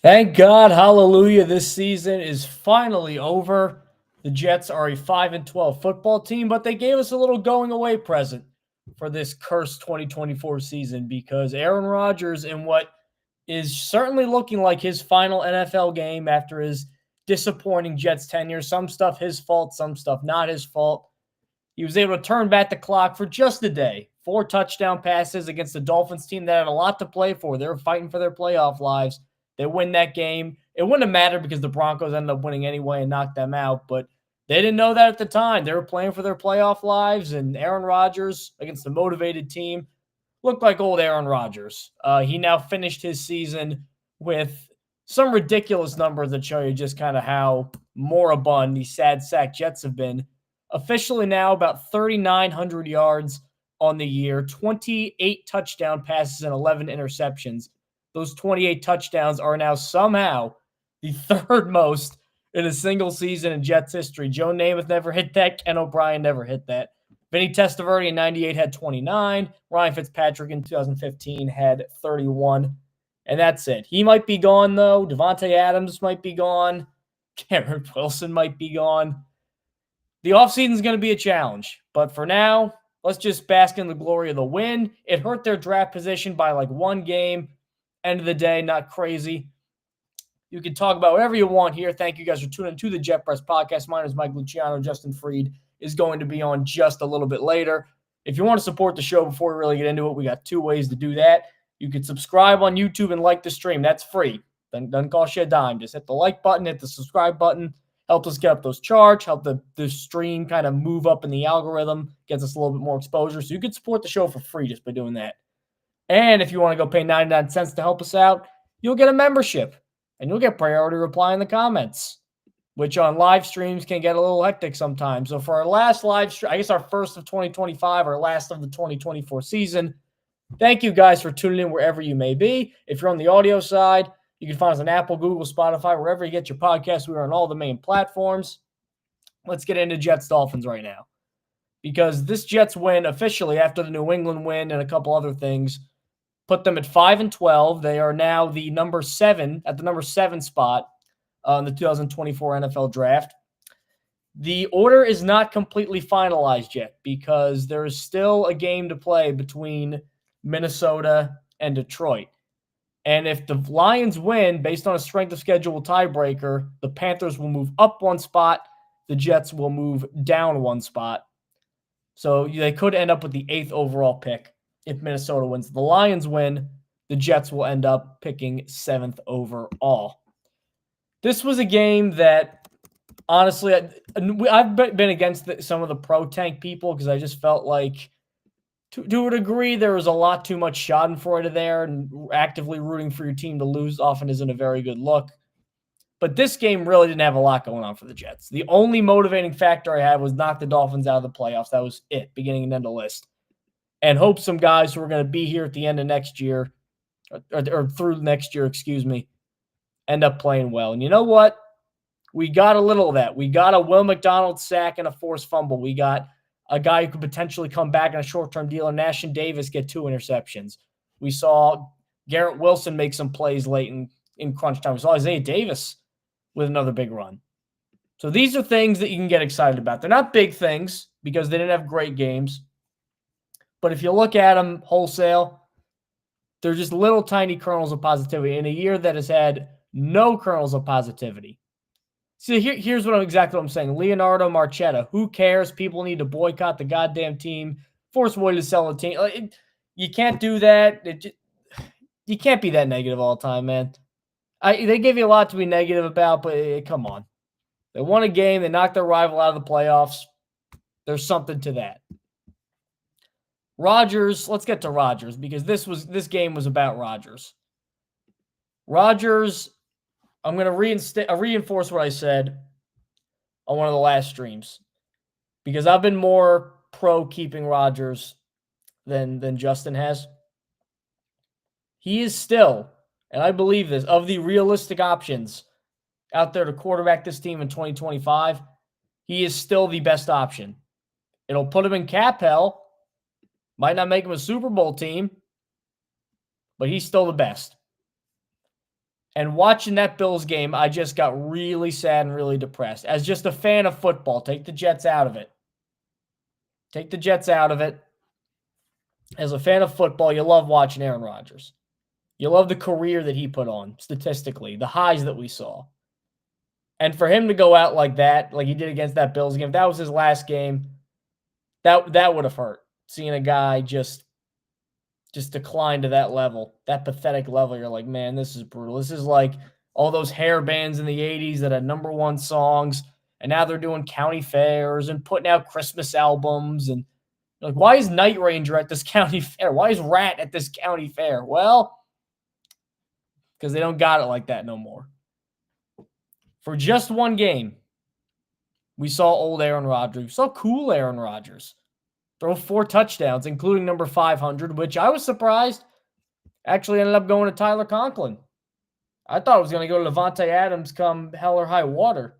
Thank God, hallelujah, this season is finally over. The Jets are a 5-12 football team, but they gave us a little going away present for this cursed 2024 season because Aaron Rodgers, in what is certainly looking like his final NFL game after his disappointing Jets tenure, some stuff his fault, some stuff not his fault, he was able to turn back the clock for just a day. 4 touchdown passes against the Dolphins team that had a lot to play for. They were fighting for their playoff lives. They win that game. It wouldn't have mattered because the Broncos ended up winning anyway and knocked them out, but they didn't know that at the time. They were playing for their playoff lives, and Aaron Rodgers against a motivated team looked like old Aaron Rodgers. He now finished his season with some ridiculous numbers that show you just kind of how moribund these sad sack Jets have been. Officially now about 3,900 yards on the year, 28 touchdown passes and 11 interceptions. Those 28 touchdowns are now somehow the third most in a single season in Jets history. Joe Namath never hit that. Ken O'Brien never hit that. Vinny Testaverde in 98 had 29. Ryan Fitzpatrick in 2015 had 31. And that's it. He might be gone, though. Devontae Adams might be gone. Cameron Wilson might be gone. The offseason is going to be a challenge. But for now, let's just bask in the glory of the win. It hurt their draft position by like one game. End of the day, not crazy. You can talk about whatever you want here. Thank you guys for tuning to the Jet Press Podcast. My name is Mike Luciano. Justin Fried is going to be on just a little bit later. If you want to support the show before we really get into it, we got 2 ways to do that. You can subscribe on YouTube and like the stream. That's free. Doesn't cost you a dime. Just hit the like button, hit the subscribe button. Help us get up those charts, help the stream kind of move up in the algorithm, gets us a little bit more exposure. So you can support the show for free just by doing that. And if you want to go pay 99 cents to help us out, you'll get a membership and you'll get priority reply in the comments, which on live streams can get a little hectic sometimes. So for our last live stream, I guess our first of 2025, our last of the 2024 season, thank you guys for tuning in wherever you may be. If you're on the audio side, you can find us on Apple, Google, Spotify, wherever you get your podcasts. We're on all the main platforms. Let's get into Jets Dolphins right now, because this Jets win officially after the New England win and a couple other things put them at 5-12. They are now the number 7 spot in the 2024 NFL draft. The order is not completely finalized yet because there is still a game to play between Minnesota and Detroit. And if the Lions win based on a strength of schedule tiebreaker, the Panthers will move up 1 spot. The Jets will move down 1 spot. So they could end up with the 8th overall pick if Minnesota wins. The Lions win, the Jets will end up picking 7th overall. This was a game that, honestly, I've been against some of the pro-tank people because I just felt like, to a degree, there was a lot too much schadenfreude there, and actively rooting for your team to lose often isn't a very good look. But this game really didn't have a lot going on for the Jets. The only motivating factor I had was knock the Dolphins out of the playoffs. That was it, beginning and end of list. And hope some guys who are going to be here at the end of next year, or through next year, end up playing well. And you know what? We got a little of that. We got a Will McDonald sack and a forced fumble. We got a guy who could potentially come back on a short-term deal, and Nashon Davis get 2 interceptions. We saw Garrett Wilson make some plays late in crunch time. We saw Isaiah Davis with another big run. So these are things that you can get excited about. They're not big things because they didn't have great games. But if you look at them wholesale, they're just little tiny kernels of positivity in a year that has had no kernels of positivity. See, here's exactly what I'm saying. Leonardo Marchetta, who cares? People need to boycott the goddamn team. Force Woody to sell the team. You can't do that. You can't be that negative all the time, man. They gave you a lot to be negative about, but come on. They won a game. They knocked their rival out of the playoffs. There's something to that. Rodgers, let's get to Rodgers because this game was about Rodgers. Rodgers, I'm going to reinforce what I said on one of the last streams because I've been more pro keeping Rodgers than Justin has. He is still, and I believe this, of the realistic options out there to quarterback this team in 2025, he is still the best option. It'll put him in cap hell. Might not make him a Super Bowl team, but he's still the best. And watching that Bills game, I just got really sad and really depressed. As just a fan of football, take the Jets out of it. Take the Jets out of it. As a fan of football, you love watching Aaron Rodgers. You love the career that he put on, statistically, the highs that we saw. And for him to go out like that, like he did against that Bills game, if that was his last game, that would have hurt. Seeing a guy just decline to that level, that pathetic level. You're like, man, this is brutal. This is like all those hair bands in the 80s that had #1 songs, and now they're doing county fairs and putting out Christmas albums. And like, why is Night Ranger at this county fair? Why is Rat at this county fair? Well, because they don't got it like that no more. For just one game, we saw old Aaron Rodgers. We saw cool Aaron Rodgers throw 4 touchdowns, including number 500, which I was surprised actually ended up going to Tyler Conklin. I thought it was going to go to Levante Adams come hell or high water,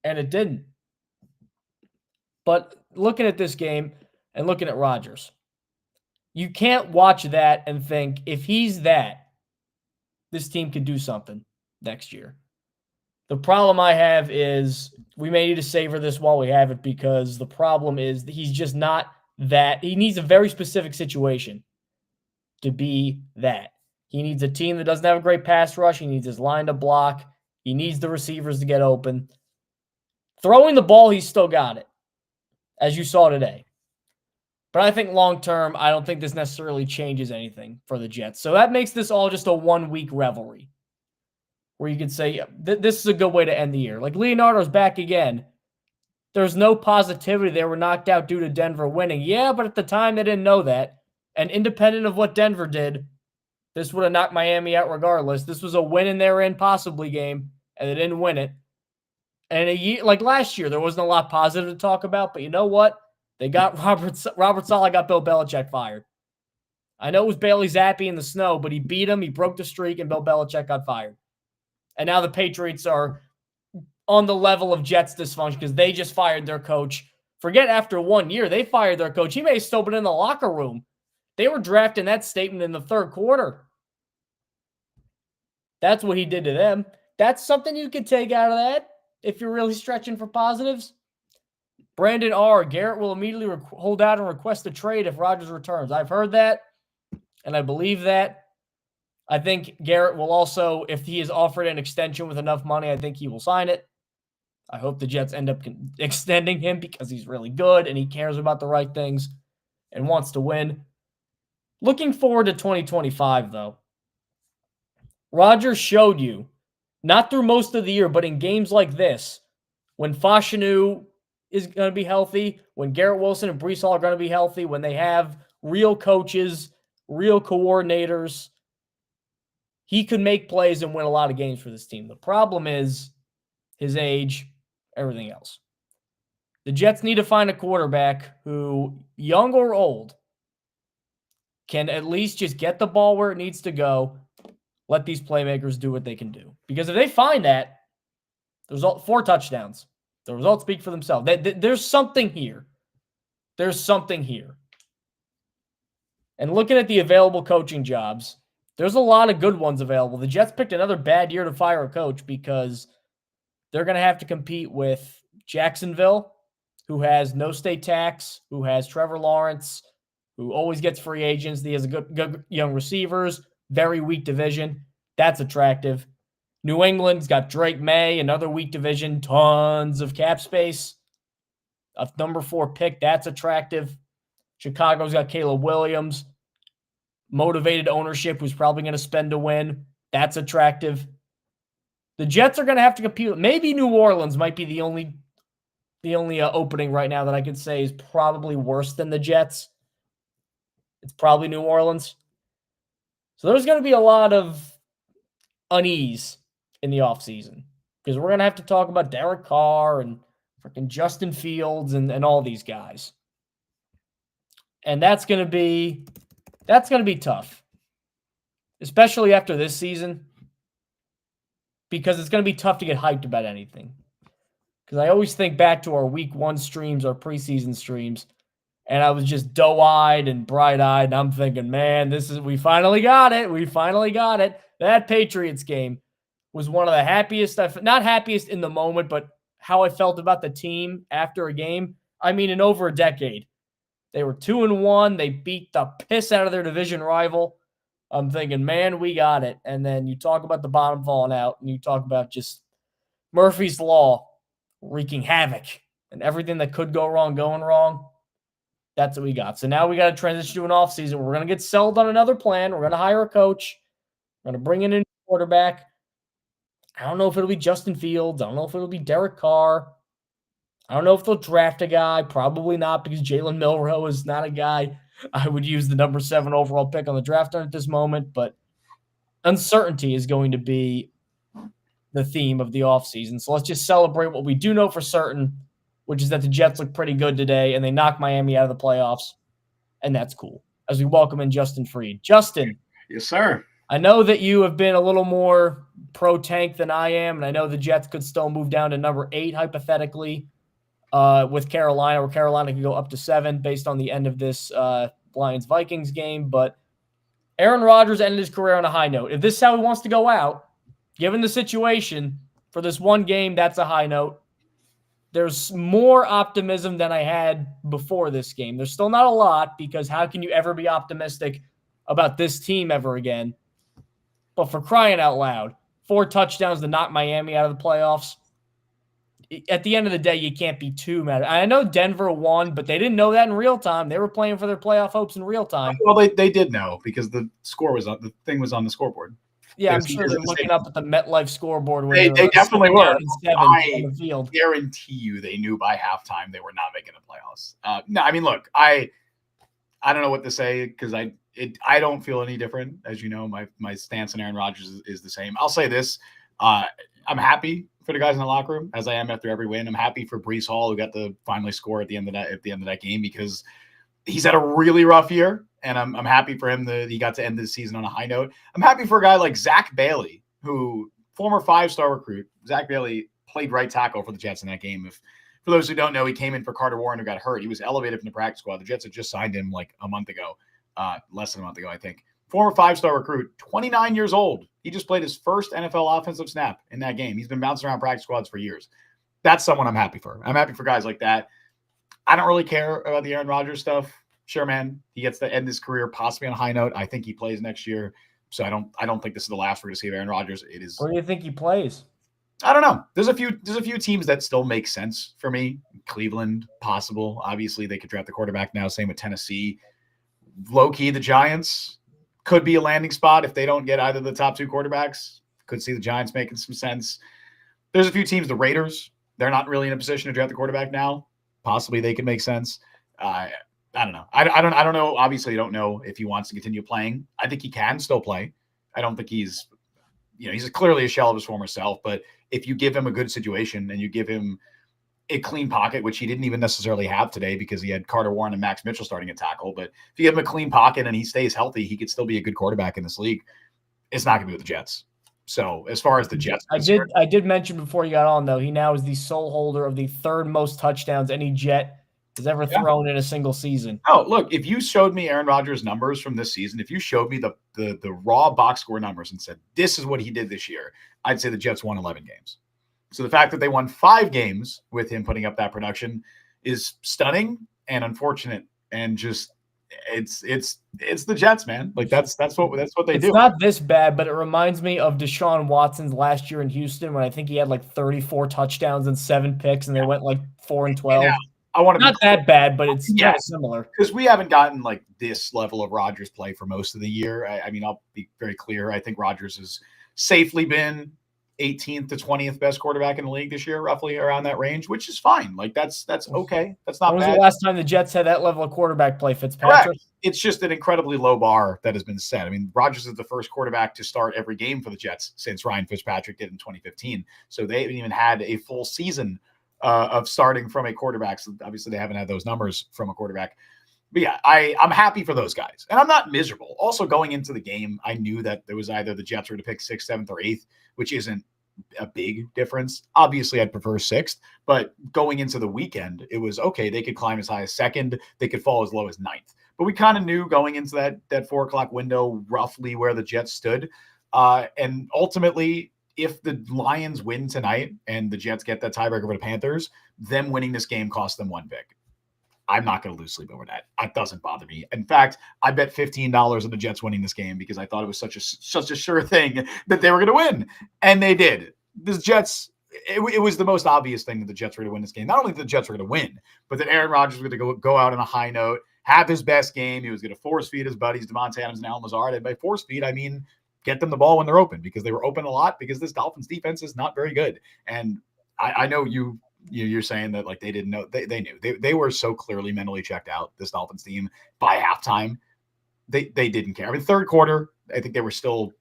and it didn't. But looking at this game and looking at Rodgers, you can't watch that and think, if he's that, this team could do something next year. The problem I have is we may need to savor this while we have it, because the problem is that he's just not that. He needs a very specific situation to be that. He needs a team that doesn't have a great pass rush. He needs his line to block. He needs the receivers to get open. Throwing the ball, he's still got it, as you saw today. But I think long-term, I don't think this necessarily changes anything for the Jets. So that makes this all just a one-week revelry, where you could say, this is a good way to end the year. Like, Leonardo's back again. There's no positivity. They were knocked out due to Denver winning. Yeah, but at the time, they didn't know that. And independent of what Denver did, this would have knocked Miami out regardless. This was a win and they're in possibly game, and they didn't win it. And a year, like last year, there wasn't a lot positive to talk about, but you know what? They got Robert Saleh got Bill Belichick fired. I know it was Bailey Zappi in the snow, but he beat him. He broke the streak, and Bill Belichick got fired. And now the Patriots are on the level of Jets dysfunction because they just fired their coach. Forget after 1 year, they fired their coach. He may have still been in the locker room. They were drafting that statement in the third quarter. That's what he did to them. That's something you could take out of that if you're really stretching for positives. Brandon R. Garrett will immediately hold out and request a trade if Rodgers returns. I've heard that, and I believe that. I think Garrett will also, if he is offered an extension with enough money, I think he will sign it. I hope the Jets end up extending him because he's really good and he cares about the right things and wants to win. Looking forward to 2025, though. Rodgers showed you, not through most of the year, but in games like this, when Fashanu is going to be healthy, when Garrett Wilson and Breece Hall are going to be healthy, when they have real coaches, real coordinators, he could make plays and win a lot of games for this team. The problem is his age, everything else. The Jets need to find a quarterback who, young or old, can at least just get the ball where it needs to go, let these playmakers do what they can do. Because if they find that, the result, 4 touchdowns. The results speak for themselves. There's something here. There's something here. And looking at the available coaching jobs, there's a lot of good ones available. The Jets picked another bad year to fire a coach because they're going to have to compete with Jacksonville, who has no state tax, who has Trevor Lawrence, who always gets free agents. He has a good young receivers, very weak division. That's attractive. New England's got Drake May, another weak division, tons of cap space. A number 4 pick, that's attractive. Chicago's got Caleb Williams. Motivated ownership who's probably going to spend to win. That's attractive. The Jets are going to have to compete. Maybe New Orleans might be the only opening right now that I could say is probably worse than the Jets. It's probably New Orleans. So there's going to be a lot of unease in the offseason because we're going to have to talk about Derek Carr and freaking Justin Fields and all these guys. And that's going to be tough, especially after this season, because it's going to be tough to get hyped about anything. Because I always think back to our week 1 streams, our preseason streams, and I was just doe-eyed and bright-eyed, and I'm thinking, man, we finally got it. We finally got it. That Patriots game was one of the happiest, not happiest in the moment, but how I felt about the team after a game. I mean, in over a decade. They were 2-1. They beat the piss out of their division rival. I'm thinking, man, we got it. And then you talk about the bottom falling out, and you talk about just Murphy's Law wreaking havoc and everything that could go wrong going wrong. That's what we got. So now we got to transition to an offseason. We're going to get sold on another plan. We're going to hire a coach. We're going to bring in a quarterback. I don't know if it'll be Justin Fields. I don't know if it'll be Derek Carr. I don't know if they'll draft a guy. Probably not, because Jalen Milroe is not a guy I would use the number 7 overall pick on the draft at this moment. But uncertainty is going to be the theme of the offseason. So let's just celebrate what we do know for certain, which is that the Jets look pretty good today, and they knocked Miami out of the playoffs, and that's cool. As we welcome in Justin Fried. Justin. Yes, sir. I know that you have been a little more pro-tank than I am, and I know the Jets could still move down to number 8, hypothetically, with Carolina, or Carolina could go up to 7 based on the end of this Lions-Vikings game. But Aaron Rodgers ended his career on a high note. If this is how he wants to go out, given the situation for this one game, that's a high note. There's more optimism than I had before this game. There's still not a lot, because how can you ever be optimistic about this team ever again? But for crying out loud, 4 touchdowns to knock Miami out of the playoffs. At the end of the day, you can't be too mad. I know Denver won, but they didn't know that in real time. They were playing for their playoff hopes in real time. Well, they did know, because the thing was on the scoreboard. Yeah, I'm sure they're looking up at the MetLife scoreboard. They definitely were. I guarantee you they knew by halftime they were not making the playoffs. No, I mean, look, I don't know what to say, because I don't feel any different. As you know, my stance on Aaron Rodgers is the same. I'll say this. I'm happy for the guys in the locker room, as I am after every win. I'm happy for Breece Hall, who got to finally score at the end of that game, because he's had a really rough year, and I'm happy for him that he got to end the season on a high note. I'm happy for a guy like Zach Bailey, who former 5-star recruit. Zach Bailey played right tackle for the Jets in that game. For those who don't know, he came in for Carter Warren, who got hurt. He was elevated from the practice squad. The Jets had just signed him like a month ago, less than a month ago, I think. Former 5-star recruit, 29 years old. He just played his first NFL offensive snap in that game. He's been bouncing around practice squads for years. That's someone I'm happy for. I'm happy for guys like that. I don't really care about the Aaron Rodgers stuff. Sure, man, he gets to end his career possibly on a high note. I think he plays next year, so I don't think this is the last we're going to see of Aaron Rodgers. It is. Where do you think he plays? I don't know. There's a few teams that still make sense for me. Cleveland, possible. Obviously, they could draft the quarterback now. Same with Tennessee. Low key, the Giants could be a landing spot if they don't get either of the top 2 quarterbacks. Could see the Giants making some sense. There's a few teams. The Raiders, they're not really in a position to draft the quarterback now. Possibly they could make sense. I don't know. I don't know. Obviously, I don't know if he wants to continue playing. I think he can still play. I don't think he's clearly a shell of his former self. But if you give him a good situation and you give him a clean pocket, which he didn't even necessarily have today, because he had Carter Warren and Max Mitchell starting at tackle. But if you give him a clean pocket and he stays healthy, he could still be a good quarterback in this league. It's not going to be with the Jets. So as far as the Jets, I did mention before you got on, though, he now is the sole holder of the 3rd most touchdowns any Jet has ever thrown in a single season. Oh, look, if you showed me Aaron Rodgers' numbers from this season, if you showed me the raw box score numbers and said, this is what he did this year, I'd say the Jets won 11 games. So the fact that they won 5 games with him putting up that production is stunning and unfortunate, and just it's the Jets, man. Like that's what they do. It's not this bad, but it reminds me of Deshaun Watson's last year in Houston, when I think he had like 34 touchdowns and 7 picks, and they went like 4-12. Yeah. I want to not that bad, but it's kind of similar, because we haven't gotten like this level of Rodgers play for most of the year. I mean, I'll be very clear. I think Rodgers has safely been 18th to 20th best quarterback in the league this year, roughly around that range, which is fine. Like that's okay. That's not bad. When was the last time the Jets had that level of quarterback play, Fitzpatrick? Correct. It's just an incredibly low bar that has been set. I mean, Rodgers is the first quarterback to start every game for the Jets since Ryan Fitzpatrick did in 2015. So they haven't even had a full season of starting from a quarterback. So obviously they haven't had those numbers from a quarterback. But yeah, I'm happy for those guys. And I'm not miserable. Also, going into the game, I knew that there was either the Jets were to pick 6th, 7th, or 8th, which isn't a big difference. Obviously, I'd prefer 6th. But going into the weekend, it was, okay, they could climb as high as 2nd. They could fall as low as 9th. But we kind of knew going into that 4 o'clock window roughly where the Jets stood. And ultimately, if the Lions win tonight and the Jets get that tiebreaker over the Panthers, them winning this game costs them 1 pick. I'm not going to lose sleep over that. That doesn't bother me. In fact, I bet $15 on the Jets winning this game because I thought it was such a sure thing that they were going to win, and they did. The Jets. It was the most obvious thing that the Jets were going to win this game. Not only that the Jets were going to win, but that Aaron Rodgers was going to go out on a high note, have his best game. He was going to force feed his buddies, Devontae Adams and Allen Lazard. And by force feed, I mean get them the ball when they're open, because they were open a lot because this Dolphins defense is not very good. And I know you're saying that like they didn't know. They knew. They were so clearly mentally checked out, this Dolphins team, by halftime. They didn't care. I mean, third quarter, I think they were still,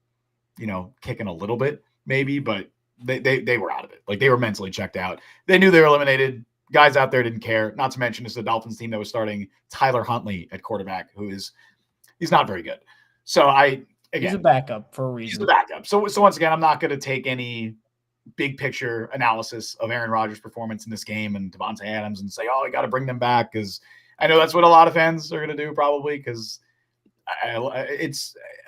kicking a little bit maybe, but they were out of it. Like, they were mentally checked out. They knew they were eliminated. Guys out there didn't care. Not to mention it's the Dolphins team that was starting Tyler Huntley at quarterback, he's not very good. So he's a backup for a reason. He's a backup. So once again, I'm not going to take any big picture analysis of Aaron Rodgers' performance in this game and Devontae Adams and say, oh, I got to bring them back, because I know that's what a lot of fans are going to do probably, because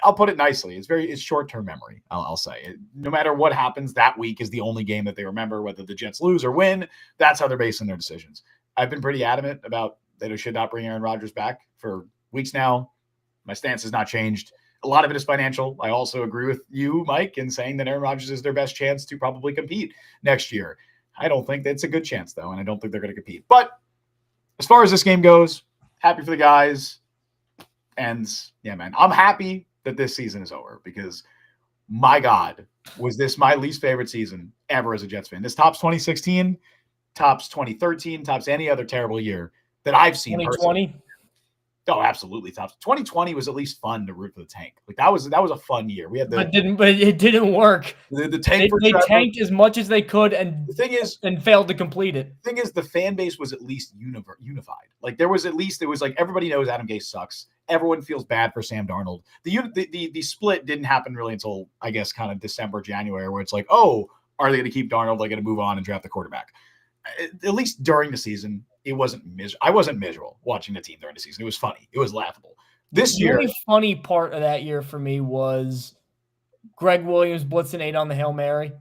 I'll put it nicely. It's short-term memory. I'll say no matter what happens, that week is the only game that they remember, whether the Jets lose or win. That's how they're basing their decisions. I've been pretty adamant about that it should not bring Aaron Rodgers back for weeks now. My stance has not changed. A lot of it is financial. I also agree with you, Mike, in saying that Aaron Rodgers is their best chance to probably compete next year. I don't think that's a good chance, though, and I don't think they're going to compete. But as far as this game goes, happy for the guys. And yeah, man, I'm happy that this season is over, because my God, was this my least favorite season ever as a Jets fan. This tops 2016, tops 2013, tops any other terrible year that I've seen. 2020? Oh, absolutely tops. 2020 was at least fun to root for the tank. Like that was a fun year. We had but it didn't work. The tank. They tanked as much as they could, and the thing is, and failed to complete it. The thing is, the fan base was at least unified. Like it was like everybody knows Adam Gase sucks. Everyone feels bad for Sam Darnold. The split didn't happen really until, I guess, kind of December, January, where it's like, oh, are they going to keep Darnold? Are they going to move on and draft the quarterback? At least during the season, it wasn't I wasn't miserable watching the team during the season. It was funny. It was laughable. This year, the only funny part of that year for me was Greg Williams blitzing 8 on the Hail Mary.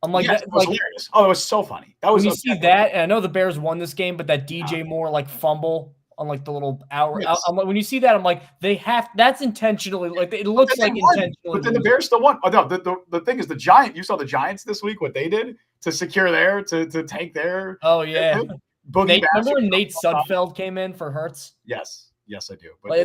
I'm like, yes, that, it was like hilarious. Oh, it was so funny. That was when you see that, and I know the Bears won this game, but that DJ Moore like fumble on like the little hour. Yes. I'm like, when you see that, I'm like, that's intentionally. Like it looks like intentionally. But then the Bears still won. Oh, no, the thing is, you saw the Giants this week, what they did to secure to tank their. Oh yeah. Remember when Nate Sudfeld came in for Hurts? Yes, I do. But like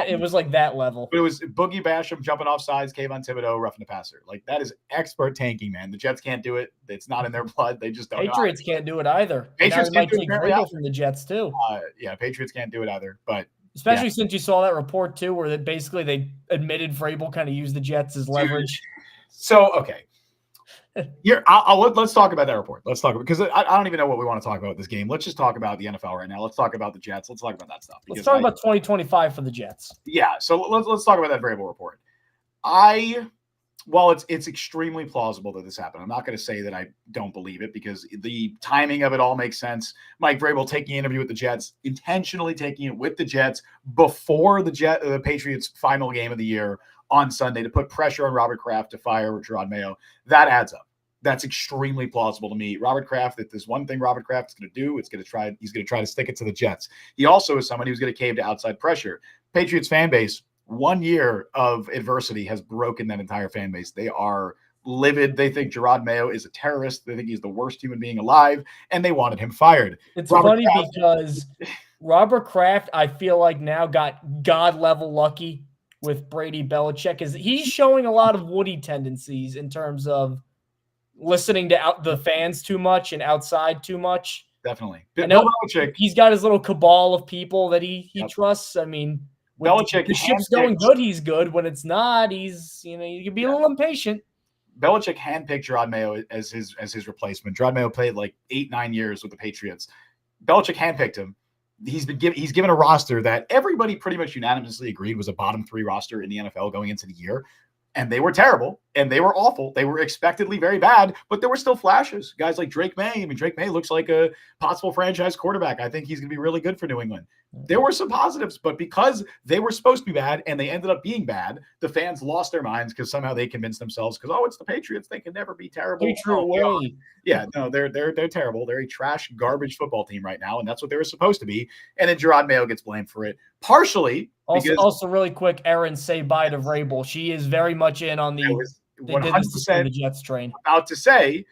it was like that level. But it was Boogie Basham jumping off sides, Kayvon Thibodeau roughing the passer. Like that is expert tanking, man. The Jets can't do it. It's not in their blood. They just don't. Patriots can't do it either. Patriots can't do it Vrabel from the Jets too. Yeah, Patriots can't do it either. But especially since you saw that report too, where that basically they admitted Vrabel kind of used the Jets as leverage. So okay. Here, let's talk about that report. Let's talk about, because I don't even know what we want to talk about with this game. Let's just talk about the NFL right now. Let's talk about the Jets. Let's talk about that stuff. Let's talk about 2025 for the Jets. Yeah, so let's talk about that Vrabel report. While it's extremely plausible that this happened, I'm not going to say that I don't believe it, because the timing of it all makes sense. Mike Vrabel taking an interview with the Jets, intentionally taking it with the Jets before the Patriots' final game of the year on Sunday to put pressure on Robert Kraft to fire Gerard Mayo. That adds up. That's extremely plausible to me. Robert Kraft, if there's one thing Robert Kraft is going to do, he's going to try to stick it to the Jets. He also is someone who's going to cave to outside pressure. Patriots fan base, 1 year of adversity has broken that entire fan base. They are livid. They think Gerard Mayo is a terrorist. They think he's the worst human being alive, and they wanted him fired. It's funny because Robert Kraft, I feel like now got God-level lucky with Brady Belichick, is he's showing a lot of Woody tendencies in terms of listening to the fans too much and outside too much. Definitely. Belichick, he's got his little cabal of people that he trusts. I mean, Belichick, the ship's going good, he's good. When it's not, he's, you can be a little impatient. Belichick handpicked Gerard Mayo as his replacement. Gerard Mayo played like 8-9 years with the Patriots. Belichick handpicked him. He's given a roster that everybody pretty much unanimously agreed was a bottom 3 roster in the NFL going into the year. And they were terrible and they were awful. They were expectedly very bad, but there were still flashes. Guys like Drake May. I mean, Drake May looks like a possible franchise quarterback. I think he's going to be really good for New England. There were some positives, but because they were supposed to be bad and they ended up being bad, the fans lost their minds because somehow they convinced themselves because, oh, it's the Patriots. They can never be terrible. Patriot way. Yeah, no, they're terrible. They're a trash, garbage football team right now, and that's what they were supposed to be. And then Gerard Mayo gets blamed for it, partially because Also really quick, Aaron, say bye to Vrabel. She is very much in on the 100% the Jets train. about to say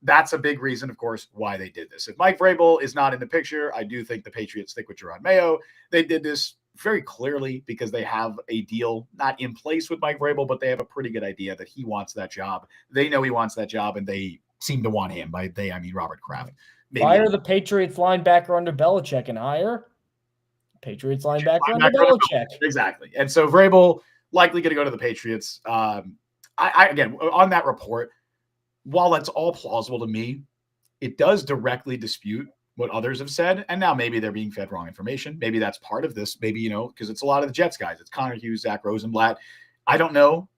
that's a big reason, of course, why they did this. If Mike Vrabel is not in the picture, I do think the Patriots stick with Gerard Mayo. They did this very clearly because they have a deal not in place with Mike Vrabel, but they have a pretty good idea that he wants that job. They know he wants that job, and they seem to want him. By they, I mean Robert Kraft. Fire the Patriots linebacker under Belichick and hire Patriots linebacker under Belichick. Exactly. And so Vrabel likely going to go to the Patriots. I again, on that report, while that's all plausible to me, it does directly dispute what others have said. And now maybe they're being fed wrong information. Maybe that's part of this. Maybe, because it's a lot of the Jets guys. It's Connor Hughes, Zach Rosenblatt. I don't know,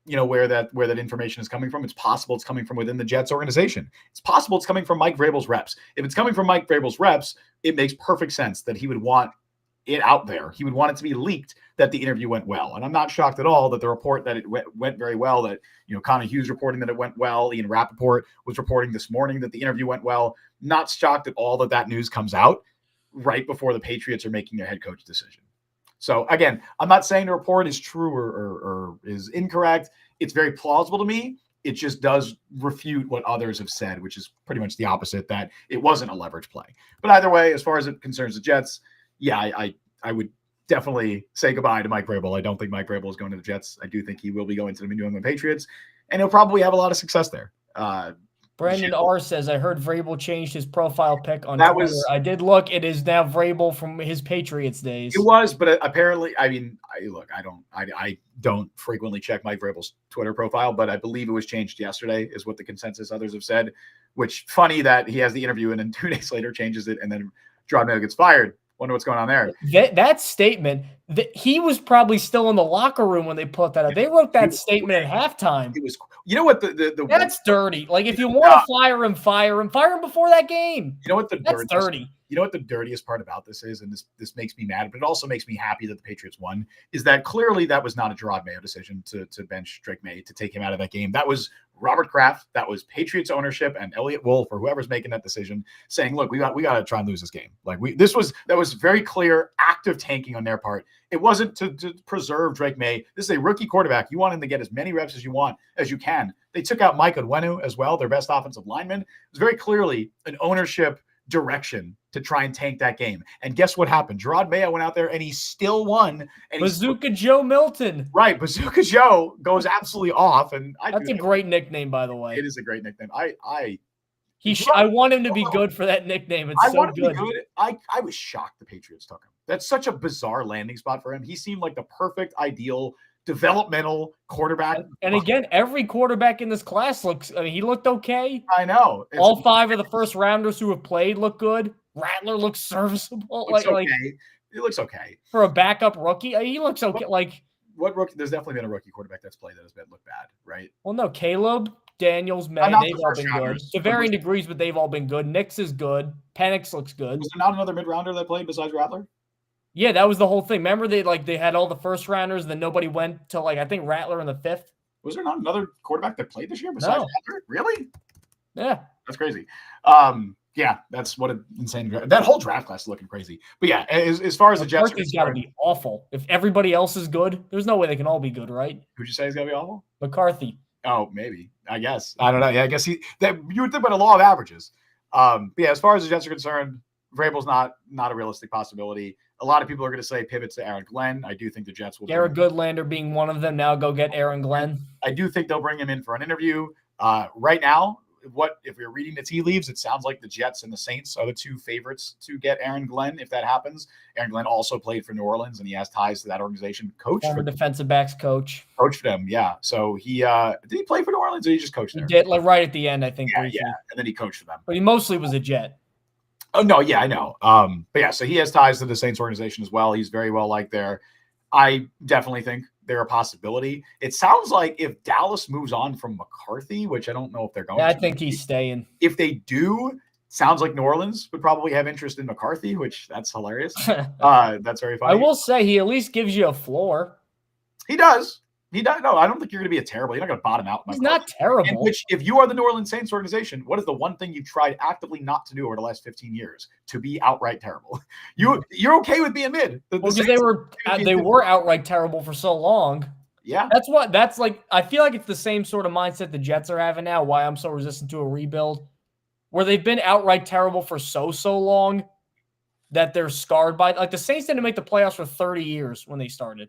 where that information is coming from. It's possible it's coming from within the Jets organization. It's possible it's coming from Mike Vrabel's reps. If it's coming from Mike Vrabel's reps, it makes perfect sense that he would want it out there. He would want it to be leaked that the interview went well. And I'm not shocked at all that the report that it went very well, that, Connor Hughes reporting that it went well. Ian Rappaport was reporting this morning that the interview went well. Not shocked at all that news comes out right before the Patriots are making their head coach decision. So again, I'm not saying the report is true or is incorrect. It's very plausible to me. It just does refute what others have said, which is pretty much the opposite, that it wasn't a leverage play. But either way, as far as it concerns the Jets, yeah, I would definitely say goodbye to Mike Vrabel. I don't think Mike Vrabel is going to the Jets. I do think he will be going to the New England Patriots, and he'll probably have a lot of success there. Brandon R. says, I heard Vrabel changed his profile pic on Twitter. I did look. It is now Vrabel from his Patriots days. It was, but apparently, I don't frequently check Mike Vrabel's Twitter profile, but I believe it was changed yesterday is what the consensus others have said, which funny that he has the interview and then 2 days later changes it and then Gerard Mayo gets fired. Wonder what's going on there. That statement, he was probably still in the locker room when they put that out. They wrote that statement at halftime. It was, what that's dirty. Like, if you want to fire him, fire him before that game. You know what that's dirty. You know what the dirtiest part about this is, and this makes me mad, but it also makes me happy that the Patriots won, is that clearly that was not a Gerard Mayo decision to bench Drake May, to take him out of that game. That was Robert Kraft, that was Patriots ownership and Elliott Wolf or whoever's making that decision saying, look, we got to try and lose this game. Like that was very clear active tanking on their part. It wasn't to preserve Drake May. This is a rookie quarterback. You want him to get as many reps as you can. They took out Mike Onwenu as well, their best offensive lineman. It was very clearly an ownership direction to try and tank that game. And guess what happened? Gerard Mayo went out there and he still won. And Bazooka Joe Milton. Right. Bazooka Joe goes absolutely off. And that's a great nickname, by the way. It is a great nickname. I want him to be good for that nickname. It's so good. I was shocked the Patriots took him. That's such a bizarre landing spot for him. He seemed like the perfect, ideal developmental quarterback. And again, every quarterback in this class he looked okay. I know. All 5 of the first rounders who have played look good. Rattler looks serviceable. It looks okay. For a backup rookie, he looks okay. What rookie? There's definitely been a rookie quarterback that's played that has looked bad, right? Well, no, Caleb, Daniels, May, they've all been good. To varying degrees, but they've all been good. Nix is good. Penix looks good. Was there not another mid-rounder that played besides Rattler? Yeah, that was the whole thing. Remember they had all the first rounders, and then nobody went to I think Rattler in the 5th. Was there not another quarterback that played this year besides Rattler? Really? Yeah. That's crazy. Yeah, that's what an insane draft. That whole draft class is looking crazy. But yeah, as far as the Jets, McCarthy's got to be awful. If everybody else is good, there's no way they can all be good, right? Who'd you say is going to be awful? McCarthy. Oh, maybe. I guess. I don't know. Yeah, I guess you would think about a law of averages. But yeah, as far as the Jets are concerned, Vrabel's not a realistic possibility. A lot of people are going to say pivots to Aaron Glenn. I do think the Jets will. Garrett Goodlander being one of them. Now go get Aaron Glenn. I do think they'll bring him in for an interview. Right now, if we're reading the tea leaves, it sounds like the Jets and the Saints are the 2 favorites to get Aaron Glenn if that happens. Aaron Glenn also played for New Orleans, and he has ties to that organization. Former defensive backs coach. Coached them, yeah. So he did he play for New Orleans or did he just coach there? He did, right at the end, I think. Yeah, and then he coached for them. But he mostly was a Jet. Oh, no, yeah, I know. But yeah, so he has ties to the Saints organization as well. He's very well liked there. I definitely think they're a possibility. It sounds like if Dallas moves on from McCarthy, which I don't know if they're going to. I think he's staying. If they do, Sounds like New Orleans would probably have interest in McCarthy, which that's hilarious. That's very funny. I will say he at least gives you a floor. He does. He does. No, I don't think you're going to be a terrible. You're not going to bottom out. He's not terrible. In which, if you are the New Orleans Saints organization, what is the one thing you've tried actively not to do over the last 15 years? To be outright terrible. You're okay with being mid. Because they were outright terrible for so long. Yeah. That's like, I feel like it's the same sort of mindset the Jets are having now, why I'm so resistant to a rebuild, where they've been outright terrible for so long that they're scarred by, like the Saints didn't make the playoffs for 30 years when they started.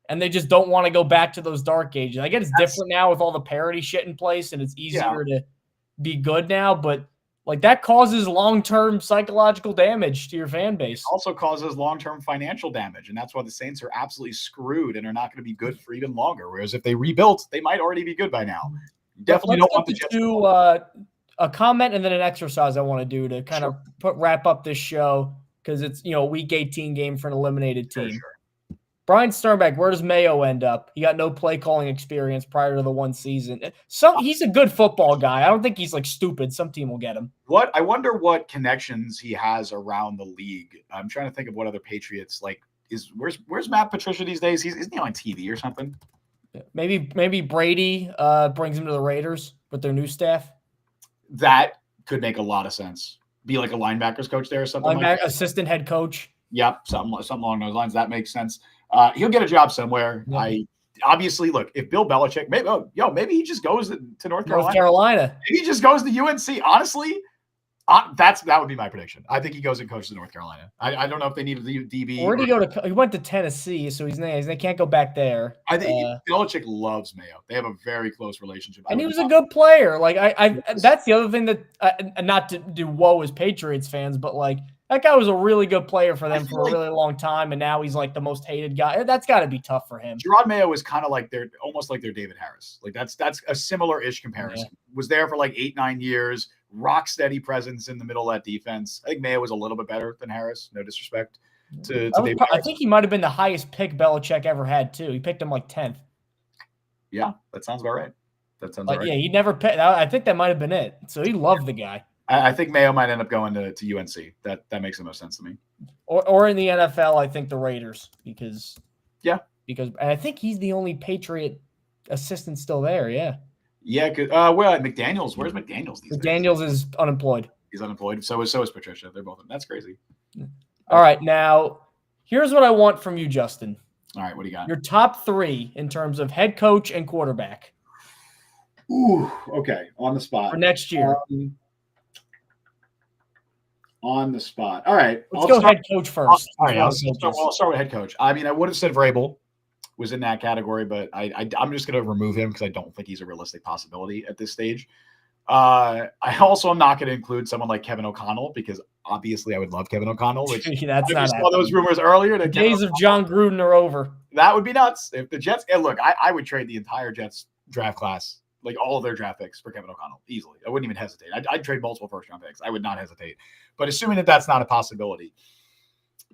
And they just don't want to go back to those dark ages. I guess it's different now with all the parity shit in place, and it's easier to be good now. But like that causes long-term psychological damage to your fan base. It also causes long-term financial damage, and that's why the Saints are absolutely screwed and are not going to be good for even longer. Whereas if they rebuilt, they might already be good by now. Definitely don't want the Jets to a comment and then an exercise I want to do to kind of wrap up this show because it's a week 18 game for an eliminated team. Sure. Brian Sternbeck, where does Mayo end up? He got no play calling experience prior to the one season. He's a good football guy. I don't think he's like stupid. Some team will get him. I wonder what connections he has around the league. I'm trying to think of what other Patriots like. Where's Matt Patricia these days? Isn't he on TV or something? Maybe Brady brings him to the Raiders with their new staff. That could make a lot of sense. Be like a linebackers coach there or something. Like that. Assistant head coach. Yep, something along those lines. That makes sense. He'll get a job somewhere. Yeah. Obviously, look, if Bill Belichick, maybe he just goes to North Carolina. Maybe he just goes to UNC. Honestly, that would be my prediction. I think he goes and coaches in North Carolina. I don't know if they need a DB. Where did he go to? He went to Tennessee, so they can't go back there. I think Belichick loves Mayo. They have a very close relationship. And he was a good player. Like that's the other thing that not to do woe as Patriots fans, but like. That guy was a really good player for them for a really long time, and now he's like the most hated guy. That's got to be tough for him. Gerard Mayo is kind of like almost like their David Harris. Like that's a similar-ish comparison. Yeah. Was there for like 8-9 years, rock steady presence in the middle of that defense. I think Mayo was a little bit better than Harris. No disrespect to David Harris. I think he might have been the highest pick Belichick ever had too. He picked him like 10th. Yeah, that sounds about right. Right. Yeah, he never picked. I think that might have been it. So he loved the guy. I think Mayo might end up going to UNC. That makes the most sense to me. Or in the NFL, I think the Raiders because and I think he's the only Patriot assistant still there. Yeah. Yeah. McDaniels. Where's McDaniels these days? McDaniels is unemployed. He's unemployed. So is Patricia. They're both. That's crazy. All right, now here's what I want from you, Justin. All right, what do you got? Your top 3 in terms of head coach and quarterback. Ooh. Okay. On the spot for next year. On the spot. All right. Let's go head coach first. All right. I'll start with head coach. I mean, I would have said Vrabel was in that category, but I'm just going to remove him because I don't think he's a realistic possibility at this stage. I also am not going to include someone like Kevin O'Connell because obviously I would love Kevin O'Connell. Which that's not saw those rumors earlier. The days of John Gruden are over. That would be nuts. If the Jets, and look, I would trade the entire Jets draft class, like all of their draft picks for Kevin O'Connell easily. I wouldn't even hesitate. I'd trade multiple first-round picks. I would not hesitate. But assuming that that's not a possibility,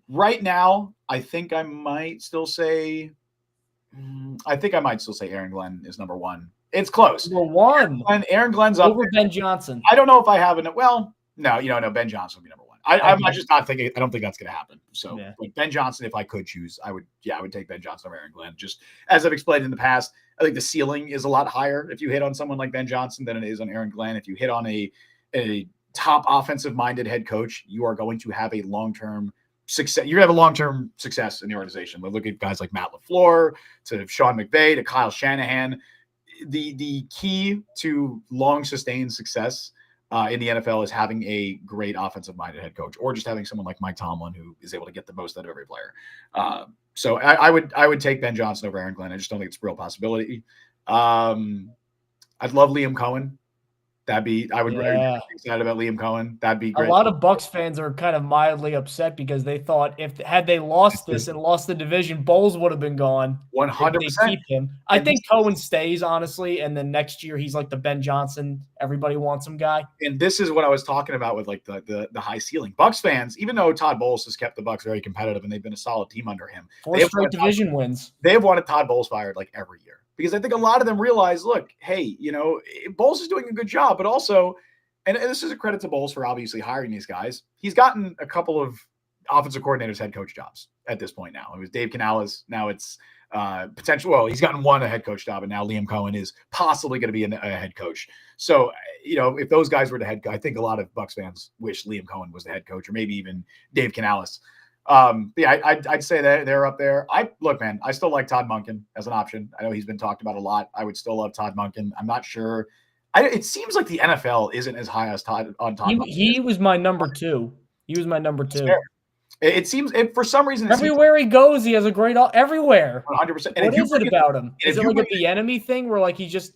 right now, I think I might still say Aaron Glenn is number 1. It's close. Number 1. Aaron Glenn's up over Ben Johnson. I don't know if I have it. Well, no, Ben Johnson would be number 1. I'm not just not thinking. I don't think that's going to happen. So, like Ben Johnson, if I could choose, I would take Ben Johnson over Aaron Glenn. Just as I've explained in the past, I think the ceiling is a lot higher if you hit on someone like Ben Johnson than it is on Aaron Glenn. If you hit on a top offensive-minded head coach, you are going to have a long-term success. You're going to have a long-term success in the organization. Look at guys like Matt LaFleur, to Sean McVay, to Kyle Shanahan. The key to long sustained success in the NFL is having a great offensive-minded head coach, or just having someone like Mike Tomlin who is able to get the most out of every player. So I would take Ben Johnson over Aaron Glenn. I just don't think it's a real possibility. I'd love Liam Cohen. I would be excited about Liam Cohen. That'd be great. A lot of Bucs fans are kind of mildly upset because they thought had they lost this and lost the division, Bowles would have been gone. 100%. Keep him. I think Cohen stays, honestly, and then next year he's like the Ben Johnson, everybody wants him guy. And this is what I was talking about with like the high ceiling. Bucs fans, even though Todd Bowles has kept the Bucs very competitive and they've been a solid team under him. 4 straight division wins. They have wanted Todd Bowles fired like every year. Because I think a lot of them realize, look, hey, Bowles is doing a good job, but also, and this is a credit to Bowles for obviously hiring these guys. He's gotten a couple of offensive coordinators head coach jobs at this point now. It was Dave Canales. Now it's potential. Well, he's gotten one a head coach job, and now Liam Cohen is possibly going to be a head coach. So, if those guys were the head coach, I think a lot of Bucs fans wish Liam Cohen was the head coach, or maybe even Dave Canales. I'd say that they're up there. Look, man, I still like Todd Monken as an option. I know he's been talked about a lot. I would still love Todd Monken. I'm not sure. It seems like the NFL isn't as high as Todd Monken. He was my number 2. He was my number 2. It seems, for some reason, everywhere he goes, he has a great everywhere. 100%. What is it about him? Is it like a Bieniemy thing where like he's just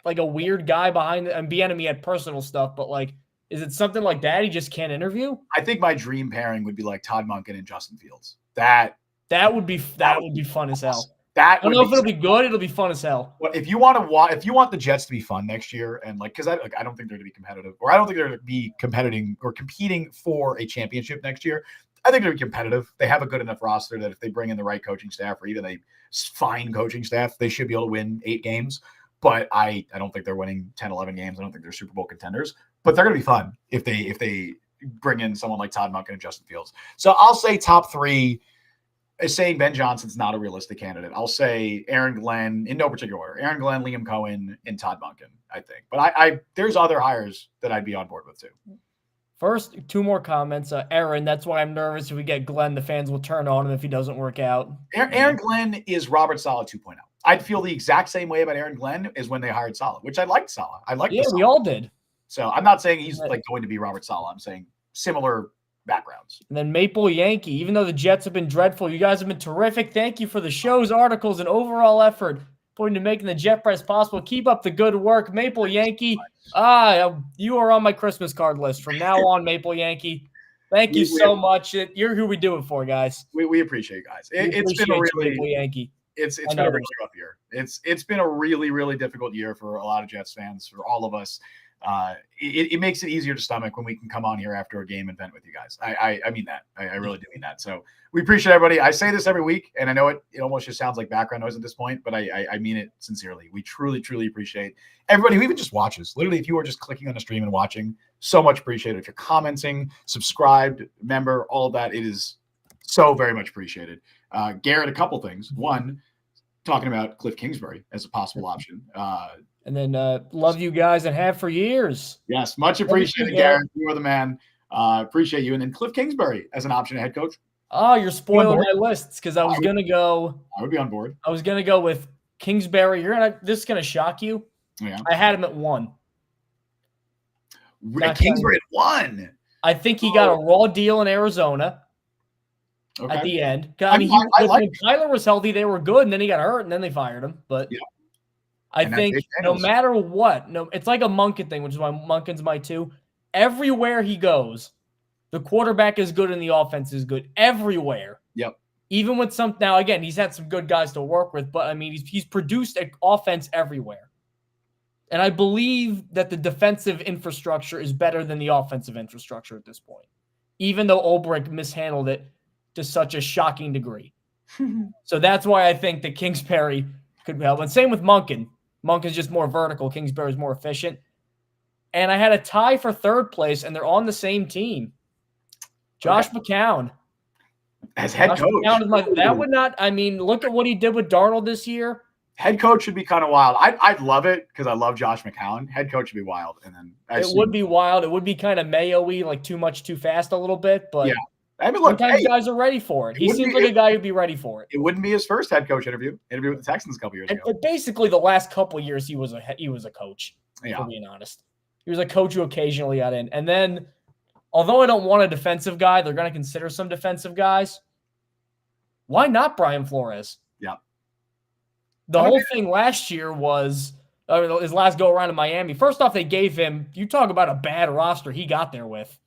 like a weird guy behind and Bieniemy had personal stuff, but like, is it something like that he just can't interview? I think my dream pairing would be like Todd Monken and Justin Fields. That would be fun as hell. I don't know if it'll be good. It'll be fun as hell. Well, if you want the Jets to be fun next year, and because I don't think they're going to be competitive, or I don't think they're going to be competing for a championship next year. I think they're competitive. They have a good enough roster that if they bring in the right coaching staff or even a fine coaching staff, they should be able to win 8 games. But I don't think they're winning 10, 11 games. I don't think they're Super Bowl contenders. But they're going to be fun if they bring in someone like Todd Monken and Justin Fields. So I'll say top 3. Is saying Ben Johnson's not a realistic candidate. I'll say Aaron Glenn in no particular order. Aaron Glenn, Liam Cohen, and Todd Monken, I think. But I there's other hires that I'd be on board with too. First, 2 more comments. Aaron, that's why I'm nervous if we get Glenn. The fans will turn on him if he doesn't work out. Aaron Glenn is Robert Saleh 2.0. I'd feel the exact same way about Aaron Glenn as when they hired Saleh, which I liked Saleh. We all did. So I'm not saying he's like going to be Robert Saleh. I'm saying similar backgrounds. And then Maple Yankee, even though the Jets have been dreadful, you guys have been terrific. Thank you for the shows, articles, and overall effort pointing to making the Jet Press possible. Keep up the good work. Maple Yankee, you are on my Christmas card list from now on, Maple Yankee. Thank you so much. You're who we do it for, guys. We appreciate you guys. It's been a really Maple Yankee. It's been a really rough year. It's been a really, really difficult year for a lot of Jets fans, for all of us. It makes it easier to stomach when we can come on here after a game and vent with you guys. I mean that. I really do mean that. So we appreciate everybody. I say this every week, and I know it almost just sounds like background noise at this point, but I mean it sincerely. We truly, truly appreciate everybody who even just watches. Literally, if you are just clicking on the stream and watching, so much appreciated. If you're commenting, subscribed, member, all of that, it is so very much appreciated. Garrett, a couple things. One, talking about Cliff Kingsbury as a possible option. And then love you guys and have for years. Yes, much appreciated, Garrett. You are the man. Appreciate you. And then Cliff Kingsbury as an option at head coach. Oh, you're spoiling my lists because I was going to go. I would be on board. I was going to go with Kingsbury. This is going to shock you. Yeah. I had him at 1. Kingsbury at 1. I think he got a raw deal in Arizona at the end. I mean, when Kyler was healthy, they were good, and then he got hurt, and then they fired him. But yeah. I think no matter what, it's like a Monken thing, which is why Monken's my 2. Everywhere he goes, the quarterback is good and the offense is good everywhere. Yep. Even with now again, he's had some good guys to work with, but I mean, he's produced an offense everywhere. And I believe that the defensive infrastructure is better than the offensive infrastructure at this point, even though Ulbrich mishandled it to such a shocking degree. So that's why I think that Kingsbury could help. And same with Monken. Monken's just more vertical. Kingsbury's more efficient. And I had a tie for 3rd place, and they're on the same team. Josh McCown. As head coach. That would not – I mean, look at what he did with Darnold this year. Head coach should be kind of wild. I'd love it because I love Josh McCown. Head coach should be wild. And then it would be wild. It would be kind of Mayo-y, like too much, too fast a little bit. But yeah. I mean, look, sometimes guys are ready for it. He seems like a guy who'd be ready for it. It wouldn't be his first head coach interview with the Texans a couple years ago. But basically, the last couple of years, he was a coach. Yeah. For being honest, he was a coach who occasionally got in. And then, although I don't want a defensive guy, they're going to consider some defensive guys. Why not Brian Flores? Yeah. The whole thing last year was his last go around in Miami. First off, they gave him. You talk about a bad roster he got there with.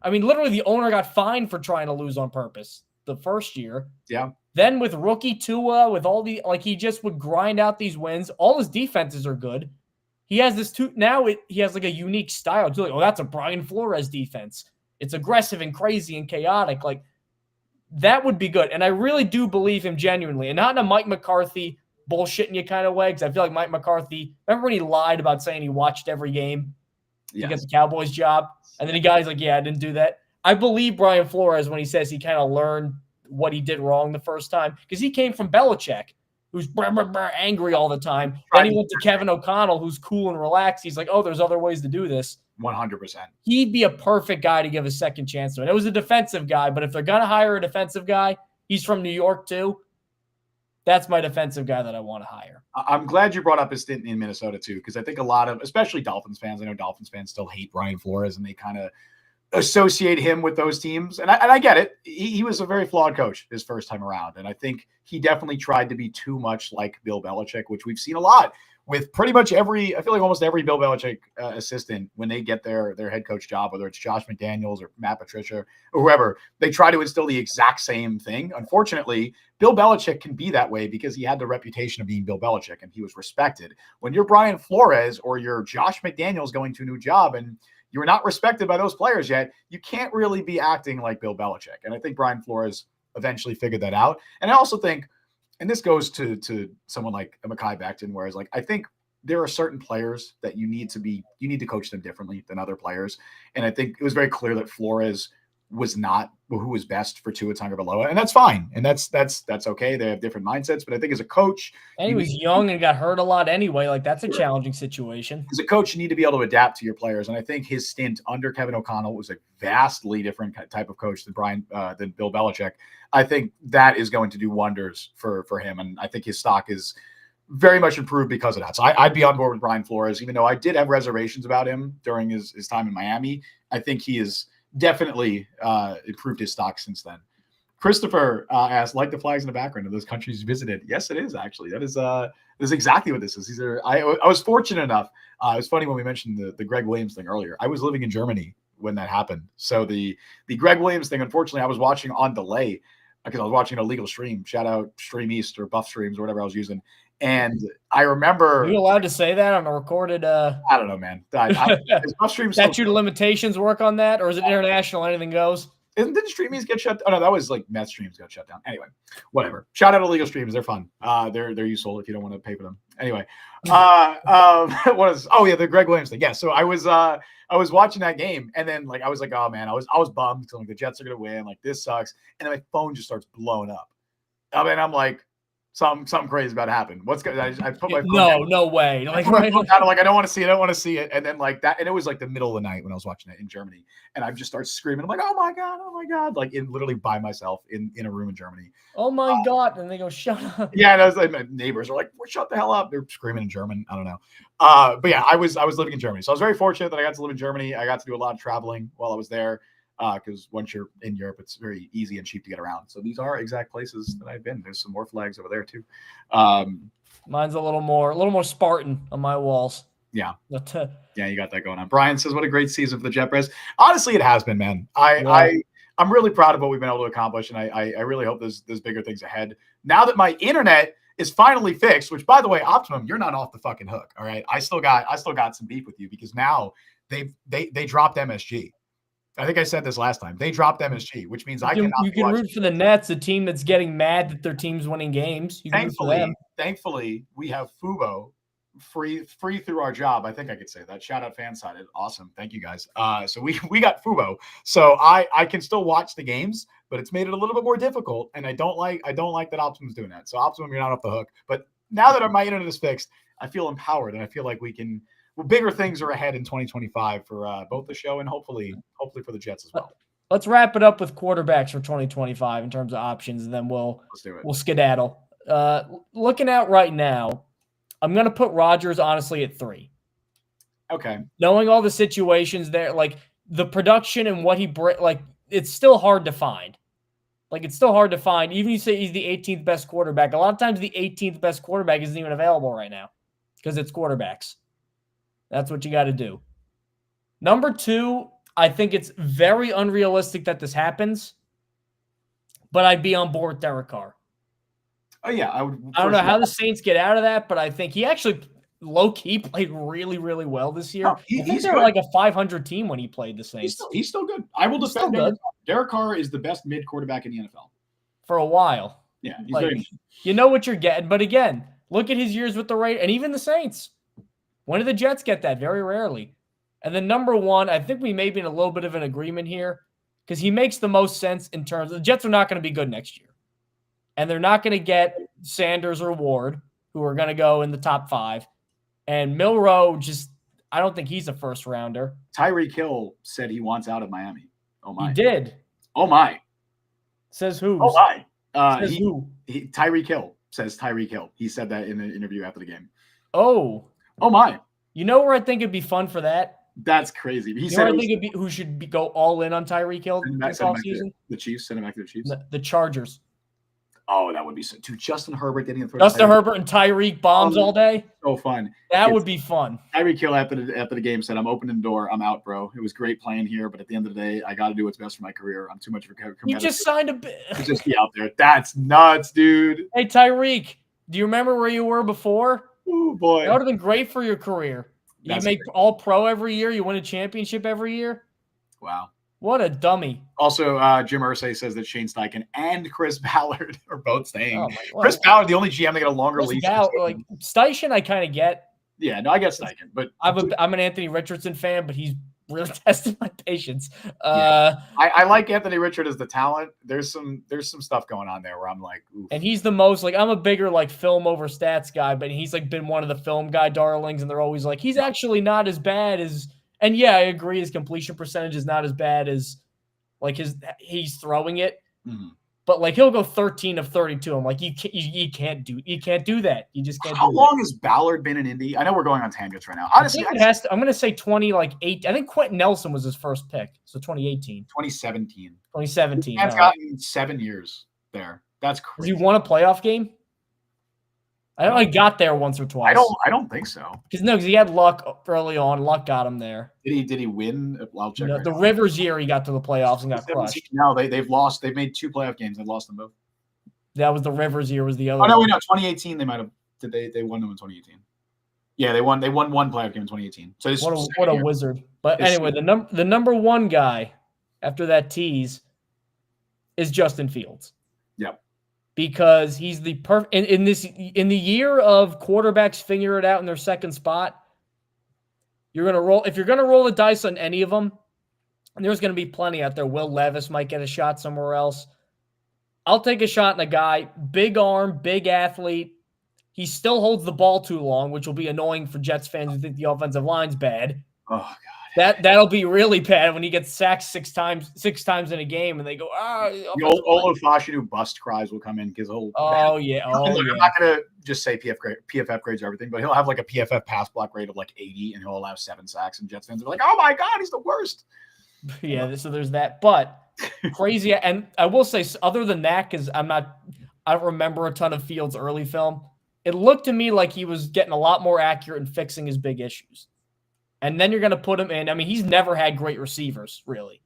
I mean, literally, the owner got fined for trying to lose on purpose the first year. Yeah. Then with rookie Tua, with all the he just would grind out these wins. All his defenses are good. He has this he has like a unique style too. Like, oh, that's a Brian Flores defense. It's aggressive and crazy and chaotic. Like that would be good. And I really do believe him genuinely, and not in a Mike McCarthy bullshitting you kind of way. Because I feel like Mike McCarthy. Remember when he lied about saying he watched every game? to get the Cowboys job. And then the guy's like, yeah, I didn't do that. I believe Brian Flores when he says he kind of learned what he did wrong the first time because he came from Belichick, who's angry all the time. Then he went to Kevin O'Connell, who's cool and relaxed. He's like, oh, there's other ways to do this. 100%. He'd be a perfect guy to give a second chance to. And it was a defensive guy, but if they're going to hire a defensive guy, he's from New York too. That's my defensive guy that I want to hire. I'm glad you brought up his stint in Minnesota too, because I think a lot of, especially Dolphins fans, I know Dolphins fans still hate Brian Flores and they kind of associate him with those teams. And I get it. He was a very flawed coach his first time around. And I think he definitely tried to be too much like Bill Belichick, which we've seen a lot with pretty much I feel like almost every Bill Belichick assistant, when they get their head coach job, whether it's Josh McDaniels or Matt Patricia or whoever, they try to instill the exact same thing. Unfortunately, Bill Belichick can be that way because he had the reputation of being Bill Belichick and he was respected. When you're Brian Flores or you're Josh McDaniels going to a new job and you're not respected by those players yet, you can't really be acting like Bill Belichick. And I think Brian Flores eventually figured that out. And I also think, and this goes to someone like Mekhi Becton, whereas like I think there are certain players that you need to coach them differently than other players. And I think it was very clear that Flores was not who was best for Tua Tagovailoa, and that's fine. And that's okay. They have different mindsets, but I think as a coach, and he was young and got hurt a lot anyway. Like that's a challenging situation. As a coach, you need to be able to adapt to your players. And I think his stint under Kevin O'Connell was a vastly different type of coach than Bill Belichick. I think that is going to do wonders for him. And I think his stock is very much improved because of that. So I'd be on board with Brian Flores, even though I did have reservations about him during his time in Miami. I think he is definitely improved his stock since then. Christopher asked, like the flags in the background of those countries visited. Yes, it is actually. That is exactly what this is. These are. I was fortunate enough. It was funny when we mentioned the Greg Williams thing earlier. I was living in Germany when that happened. So the Greg Williams thing, unfortunately, I was watching on delay because I was watching an illegal stream. Shout out Stream East or Buff Streams or whatever I was using. And I remember. Are you allowed to say that on a recorded? I don't know, man. Is Buff Streams statute of limitations work on that, or is it international? Anything goes. Didn't Stream East get shut? Oh no, that was like Meth Streams got shut down. Anyway, whatever. Shout out illegal streams. They're fun. They're useful if you don't want to pay for them. Anyway, the Greg Williams thing. Yeah. So I was watching that game, and then like I was like, oh man, I was bummed because like the Jets are gonna win. Like this sucks, and then my phone just starts blowing up. I mean, I'm like, something crazy about to happen. What's going? I put my phone no way. Like, I don't want to see it. I don't want to see it. And then like that, and it was like the middle of the night when I was watching it in Germany, and I just started screaming. I'm like, oh my god, like literally by myself in a room in Germany. Oh my god! And they go, shut up. Yeah, and I was like, my neighbors are like, well, shut the hell up. They're screaming in German. I don't know. But yeah, I was living in Germany, so I was very fortunate that I got to live in Germany. I got to do a lot of traveling while I was there. Because once you're in Europe, it's very easy and cheap to get around. So these are exact places that I've been. There's some more flags over there too. Mine's a little more Spartan on my walls. Yeah. Yeah, you got that going on. Brian says, what a great season for the Jet Press. Honestly, it has been, man. I'm really proud of what we've been able to accomplish, and I really hope there's bigger things ahead. Now that my internet is finally fixed, which by the way, Optimum, you're not off the fucking hook. All right. I still got some beef with you because now they dropped MSG. I think I said this last time. They dropped MSG, which means you can root for the Nets, a team that's getting mad that their team's winning games. You can root for them. Thankfully, we have Fubo free through our job. I think I could say that. Shout out Fansided. Awesome. Thank you guys. So we got Fubo. So I can still watch the games, but it's made it a little bit more difficult. And I don't like that Optimum's doing that. So Optimum, you're not off the hook. But now that my internet is fixed, I feel empowered and I feel like we can. Well, bigger things are ahead in 2025 for both the show and hopefully for the Jets as well. Let's wrap it up with quarterbacks for 2025 in terms of options, and then we'll skedaddle. Looking out right now, I'm going to put Rodgers honestly at 3. Okay. Knowing all the situations there, like the production and what he it's still hard to find. Like it's still hard to find. Even you say he's the 18th best quarterback. A lot of times the 18th best quarterback isn't even available right now because it's quarterbacks. That's what you got to do. Number 2, I think it's very unrealistic that this happens, but I'd be on board with Derek Carr. Oh, yeah. I don't know how the Saints get out of that, but I think he actually low-key played really, really well this year. I think they were like a 500 team when he played the Saints. He's still good. I will defend Derek Carr. Derek Carr is the best mid-quarterback in the NFL. For a while. Yeah. He's very good. You know what you're getting, but again, look at his years with the Raiders and even the Saints. When do the Jets get that? Very rarely. And then number one, I think we may be in a little bit of an agreement here because he makes the most sense in terms of the Jets are not going to be good next year. And they're not going to get Sanders or Ward, who are going to go in the top 5. And Milroe, I don't think he's a first rounder. Tyreek Hill said he wants out of Miami. Oh my. He did. Oh my. Says who? Oh my. Who? Tyreek Hill says Tyreek Hill. He said that in an interview after the game. Oh my. You know where I think it'd be fun for that? That's crazy. He said I think it'd be who should go all in on Tyreek Hill this offseason? The Chiefs. Send him back to the Chiefs. The Chargers. Oh, that would be so. Dude, Justin Herbert getting a Justin Herbert and Tyreek bombs all day. So fun. That would be fun. Tyreek Hill after the game said, "I'm opening the door. I'm out, bro. It was great playing here, but at the end of the day, I got to do what's best for my career. I'm too much of a competitor." You just signed a bit. Just be out there. That's nuts, dude. Hey, Tyreek, do you remember where you were before? Oh boy, that would have been great for your career. You make all pro every year. You win a championship every year. Wow. What a dummy. Also, Jim Irsay says that Shane Steichen and Chris Ballard are both staying. Oh Chris Ballard, the only GM to get a longer leash. Like Steichen, I kind of get. Yeah, no, I get Steichen, but I'm an Anthony Richardson fan, but he's really tested my patience. I like Anthony Richard as the talent. There's some stuff going on there where I'm like, oof. And he's the most I'm a bigger film over stats guy, but he's been one of the film guy darlings, and they're always like, he's actually not as bad as. And yeah, I agree. His completion percentage is not as bad as he's throwing it, but he'll go 13 of 32. I'm like, you can't do that. You just can't. How long has Ballard been in Indy? I know we're going on tangents right now. Honestly, I'm going to say 8. I think Quentin Nelson was his first pick, so 2018, 2017. 2017. Man's gotten 7 years there. That's crazy. Has he won a playoff game? I don't know. He got there once or twice. I don't think so. Because he had luck early on. Luck got him there. Did he win? I'll check. The Rivers year, he got to the playoffs and got crushed. No, they've lost. They've made 2 playoff games. They've lost them both. That was the Rivers year. Was the other? Oh no, 2018. They might have. Did they won them in 2018? Yeah, they won. They won 1 playoff game in 2018. So what a wizard. But anyway, the number 1 guy after that tease is Justin Fields. Yep. Because he's the perfect in the year of quarterbacks figure it out in their second spot. You're gonna roll if you're gonna roll the dice on any of them, and there's gonna be plenty out there. Will Levis might get a shot somewhere else. I'll take a shot in a guy, big arm, big athlete. He still holds the ball too long, which will be annoying for Jets fans who think the offensive line's bad. Oh God. That'll be really bad when he gets sacked 6 times in a game, and they go, the old fashioned bust cries will come in because he'll. Yeah. I'm not gonna just say PFF grades everything, but he'll have a PFF pass block rate of 80, and he'll allow 7 sacks, and Jets fans are like, "Oh my God, he's the worst." Yeah, so there's that, but crazy. And I will say, other than that, because I don't remember a ton of Fields' early film. It looked to me like he was getting a lot more accurate and fixing his big issues. And then you're going to put him in. I mean, he's never had great receivers, really.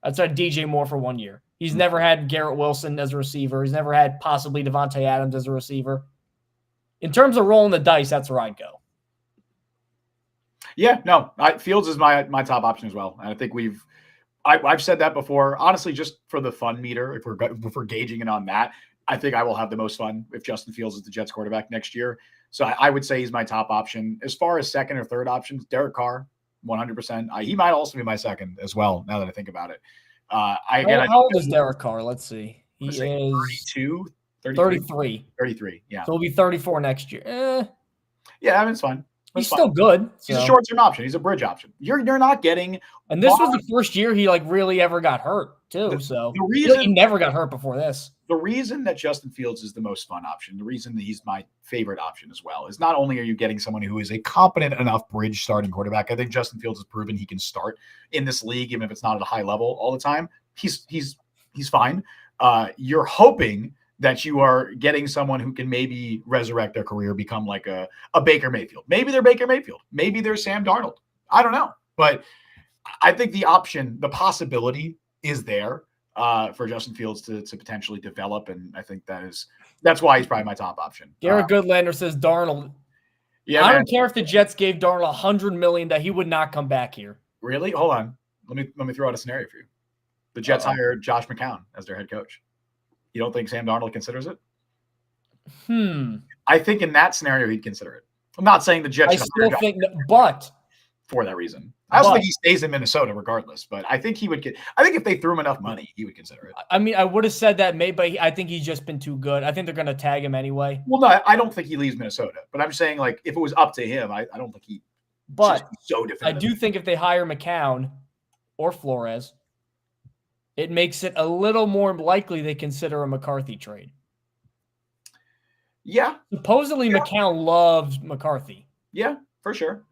Outside DJ Moore for 1 year. He's never had Garrett Wilson as a receiver. He's never had possibly Devontae Adams as a receiver. In terms of rolling the dice, that's where I'd go. Yeah, no. Fields is my top option as well. And I think I've said that before. Honestly, just for the fun meter, if we're gauging it on that, I think I will have the most fun if Justin Fields is the Jets quarterback next year. So I would say he's my top option. As far as second or third options, Derek Carr, 100%. He might also be my second as well, now that I think about it. How old is Derek Carr? Let's see. He is 32, 33. 33, yeah. So he'll be 34 next year. Yeah, I mean, it's fine. He's still good. He's a short-term option. He's a bridge option. You're not getting. And this was the first year he really ever got hurt too. The reason he never got hurt before this. The reason that Justin Fields is the most fun option, the reason that he's my favorite option as well, is not only are you getting someone who is a competent enough bridge starting quarterback. I think Justin Fields has proven he can start in this league, even if it's not at a high level all the time. He's fine. You're hoping that you are getting someone who can maybe resurrect their career, become like a Baker Mayfield. Maybe they're Baker Mayfield. Maybe they're Sam Darnold. I don't know. But I think the possibility is there for Justin Fields to potentially develop. And I think that's why he's probably my top option. Garrett Goodlander says Darnold. Yeah, I don't care if the Jets gave Darnold $100 million that he would not come back here. Really? Hold on. Let me throw out a scenario for you. The Jets hired Josh McCown as their head coach. You don't think Sam Darnold considers it? I think in that scenario, he'd consider it. I'm not saying the Jets. I still think, but for that reason. I also think he stays in Minnesota regardless, but I think I think if they threw him enough money, he would consider it. I mean, I would have said that maybe, but I think he's just been too good. I think they're going to tag him anyway. Well, no, I don't think he leaves Minnesota, but I'm saying like if it was up to him, I don't think he. But so definitive. I do think if they hire McCown or Flores, it makes it a little more likely they consider a McCarthy trade. Yeah. Supposedly McCown loves McCarthy. Yeah, for sure.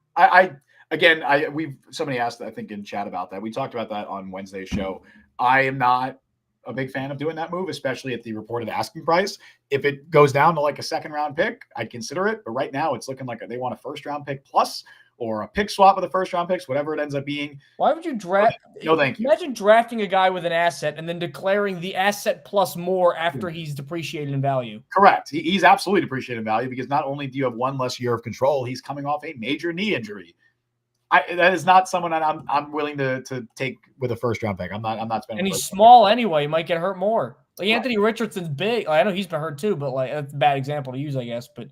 Somebody asked, I think in chat about that. We talked about that on Wednesday's show. I am not a big fan of doing that move, especially at the reported asking price. If it goes down to like a second round pick, I'd consider it. But right now it's looking like they want a first round pick plus or a pick swap of the first round picks, whatever it ends up being. Why would you draft? No, thank you. Imagine drafting a guy with an asset and then declaring the asset plus more after he's depreciated in value. Correct. He's absolutely depreciated in value because not only do you have one less year of control, he's coming off a major knee injury. That is not someone that I'm willing to take with a first round pick. I'm not spending. And he's small anyway. He might get hurt more. Like Anthony Richardson's big. I know he's been hurt too, but like that's a bad example to use, I guess. But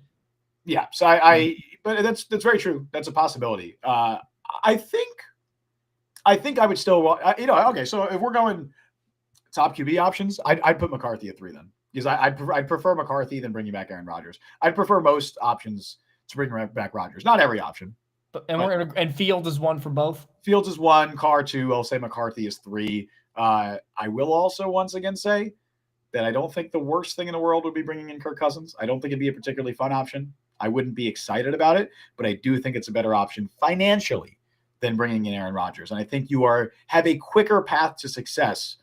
yeah, so but that's very true. That's a possibility. I think I would still, okay. So if we're going top QB options, I'd put McCarthy at 3 then, because I'd prefer McCarthy than bringing back Aaron Rodgers. I'd prefer most options to bring back Rodgers. Not every option. And Fields is 1 for both. Fields is 1, Carr 2. I'll say McCarthy is 3. I will also once again say that I don't think the worst thing in the world would be bringing in Kirk Cousins. I don't think it'd be a particularly fun option. I wouldn't be excited about it, but I do think it's a better option financially than bringing in Aaron Rodgers. And I think you have a quicker path to success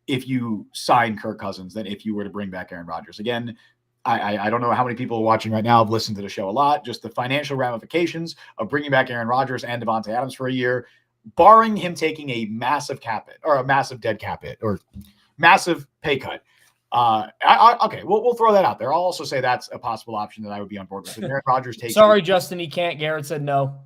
if you sign Kirk Cousins than if you were to bring back Aaron Rodgers. Again, I don't know how many people watching right now have listened to the show a lot. Just the financial ramifications of bringing back Aaron Rodgers and Devontae Adams for a year, barring him taking a massive cap hit or a massive dead cap hit or massive pay cut. Okay, we'll throw that out there. I'll also say that's a possible option that I would be on board with. Aaron Rodgers takes. Sorry, Justin, he can't. Garrett said no.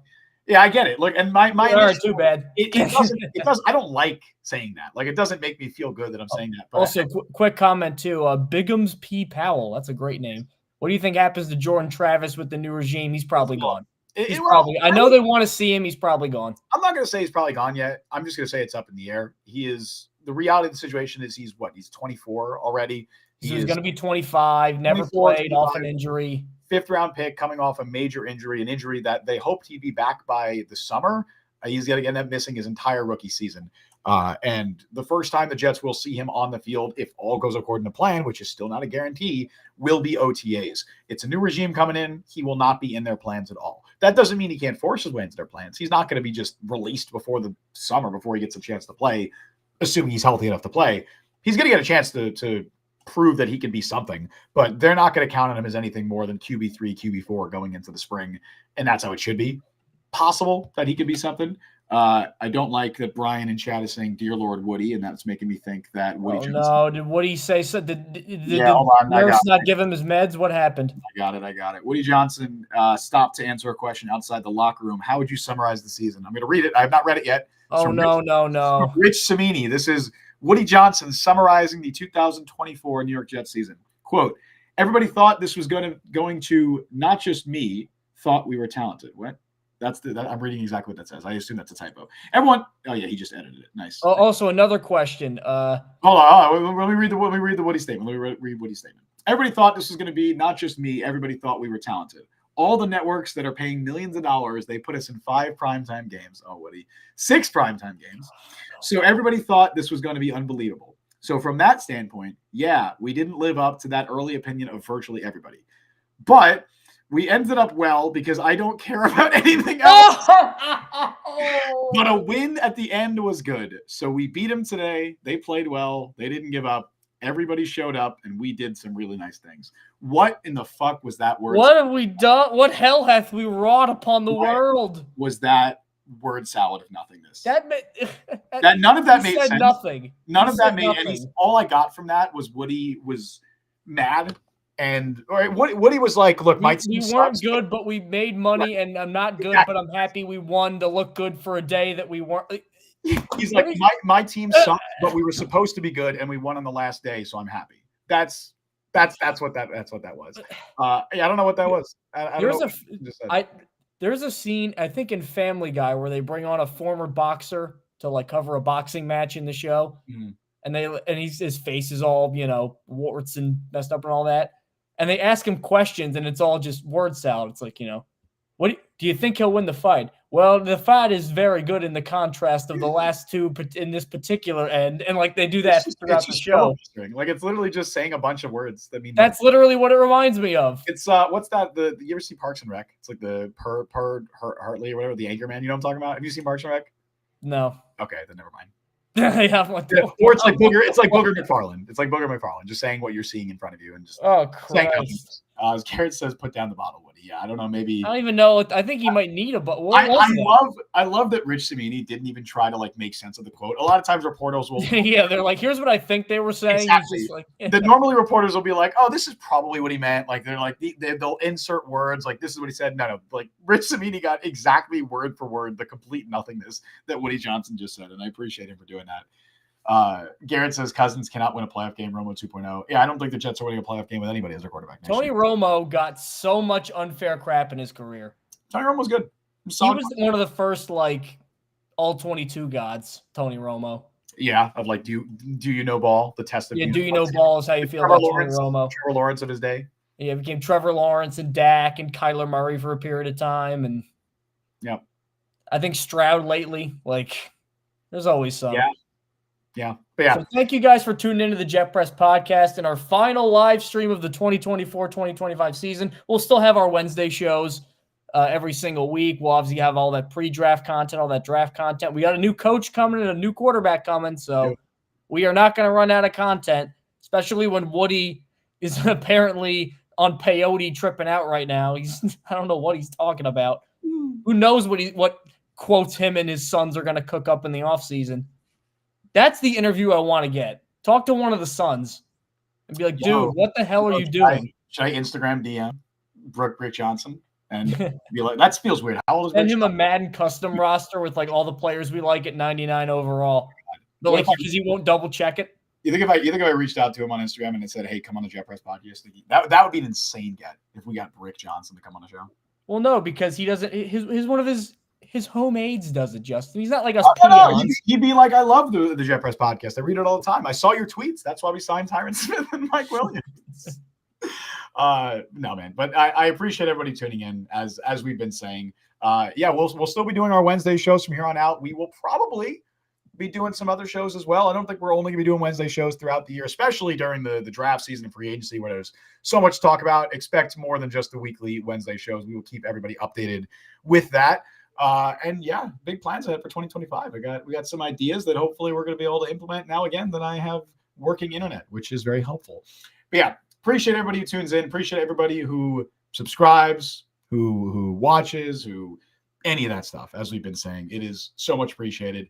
Yeah, I get it. Look, and my all right, too bad. It doesn't. I don't like saying that. Like, it doesn't make me feel good that I'm saying that. But also, quick comment too. Bigums P. Powell. That's a great name. What do you think happens to Jordan Travis with the new regime? He's probably gone. I know they want to see him. He's probably gone. I'm not going to say he's probably gone yet. I'm just going to say it's up in the air. He is. The reality of the situation is he's 24 already. He's going to be 25. Never played, off an injury. 5th round pick coming off a major injury, an injury that they hoped he'd be back by the summer. He's going to end up missing his entire rookie season. And the first time the Jets will see him on the field, if all goes according to plan, which is still not a guarantee, will be OTAs. It's a new regime coming in. He will not be in their plans at all. That doesn't mean he can't force his way into their plans. He's not going to be just released before the summer, before he gets a chance to play, assuming he's healthy enough to play. He's going to get a chance to prove that he can be something, but they're not going to count on him as anything more than QB3, QB4 going into the spring. And that's how it should be. Possible that he could be something. I don't like that Brian in chat is saying, "Dear Lord Woody," and that's making me think that Woody. No, did Woody say so? Did nurse not give him his meds? What happened? I got it. Woody Johnson stopped to answer a question outside the locker room. How would you summarize the season? I'm going to read it. I have not read it yet. Oh, no. Rich Samini. This is Woody Johnson summarizing the 2024 New York Jets season. Quote, "Everybody thought this was going to not just me thought we were talented." What? I'm reading exactly what that says. I assume that's a typo. Everyone. Oh yeah, he just edited it. Nice. Also, another question. Hold on. Let me read the Woody statement. Let me read Woody's statement. "Everybody thought this was going to be not just me. Everybody thought we were talented. All the networks that are paying millions of dollars, they put us in 5 primetime games. Oh, Woody, 6 primetime games. So everybody thought this was going to be unbelievable. So from that standpoint, yeah, we didn't live up to that early opinion of virtually everybody. But we ended up well because I don't care about anything else. But a win at the end was good. So we beat them today. They played well. They didn't give up. Everybody showed up, and we did some really nice things." What in the fuck was that word? What have we done? What hell hath we wrought upon the world? Was that word salad of nothingness? That none of that made sense. Nothing. None of that made any. All I got from that was Woody was mad, and Woody was like, "Look, my team weren't good, but we made money, and I'm not good, but I'm happy we won to look good for a day that we weren't." He's like, my team sucked, but we were supposed to be good, and we won on the last day, so I'm happy. That's what that was. I don't know what that was. There's a scene, I think, in Family Guy where they bring on a former boxer to like cover a boxing match in the show. And his face is all, warts and messed up and all that. And they ask him questions and it's all just word salad. It's like, what do you think he'll win the fight? Well, the fight is very good in the contrast of the last two in this particular end. And like they do that throughout the show. Like it's literally just saying a bunch of words that mean that's nothing. Literally what it reminds me of. It's what's that? You ever see Parks and Rec? It's like the Hartley or whatever, the anchor man. You know what I'm talking about? Have you seen Parks and Rec? No. Okay, then never mind. Or it's like Booger. It's like Booger McFarlane. It's like Booger McFarlane, just saying what you're seeing in front of you and just Christ. As Garrett says, put down the bottle, Woody. Yeah, I don't know. Maybe I don't even know. I think he might need a bottle. I love that Rich Cimini didn't even try to like make sense of the quote. A lot of times reporters will they're like, here's what I think they were saying. Exactly. Just like, normally reporters will be like, oh, this is probably what he meant. Like they're like they'll insert words like this is what he said. No, like Rich Cimini got exactly word for word the complete nothingness that Woody Johnson just said, and I appreciate him for doing that. Garrett says Cousins cannot win a playoff game. Romo 2.0. Yeah, I don't think the Jets are winning a playoff game with anybody as their quarterback. Tony Romo got so much unfair crap in his career. Tony Romo was good. He was one of the first like all 22 gods. Tony Romo. Yeah, of like do you know ball? The test of do you know ball is how you feel about Tony Romo. Trevor Lawrence of his day. Yeah, it became Trevor Lawrence and Dak and Kyler Murray for a period of time, and I think Stroud lately. Like, there's always some. Yeah. So thank you guys for tuning into the Jet Press podcast and our final live stream of the 2024-2025 season. We'll still have our Wednesday shows every single week. We'll obviously have all that pre-draft content, all that draft content. We got a new coach coming and a new quarterback coming, so we are not going to run out of content, especially when Woody is apparently on peyote tripping out right now. I don't know what he's talking about. Who knows what quotes him and his sons are going to cook up in the offseason. That's the interview I want to get. Talk to one of the sons and be like, dude, what the hell are you doing? Should I Instagram DM Rick Johnson and be like, that feels weird. How old is Send him a Madden custom roster with like all the players we like at 99 overall. But like because he won't double check it. You think if I reached out to him on Instagram and I said, hey, come on the Jet Press podcast, that would be an insane get if we got Rick Johnson to come on the show. Well, no, because he doesn't. His one of his home aides does it, Justin. He's not like us. No. He'd be like, I love the Jet Press podcast. I read it all the time. I saw your tweets. That's why we signed Tyron Smith and Mike Williams. No, man. But I appreciate everybody tuning in, as we've been saying. We'll still be doing our Wednesday shows from here on out. We will probably be doing some other shows as well. I don't think we're only going to be doing Wednesday shows throughout the year, especially during the draft season and free agency where there's so much to talk about. Expect more than just the weekly Wednesday shows. We will keep everybody updated with that. Big plans ahead for 2025. We got some ideas that hopefully we're going to be able to implement now again that I have working internet, which is very helpful. But yeah, appreciate everybody who tunes in. Appreciate everybody who subscribes, who watches, who any of that stuff. As we've been saying, it is so much appreciated.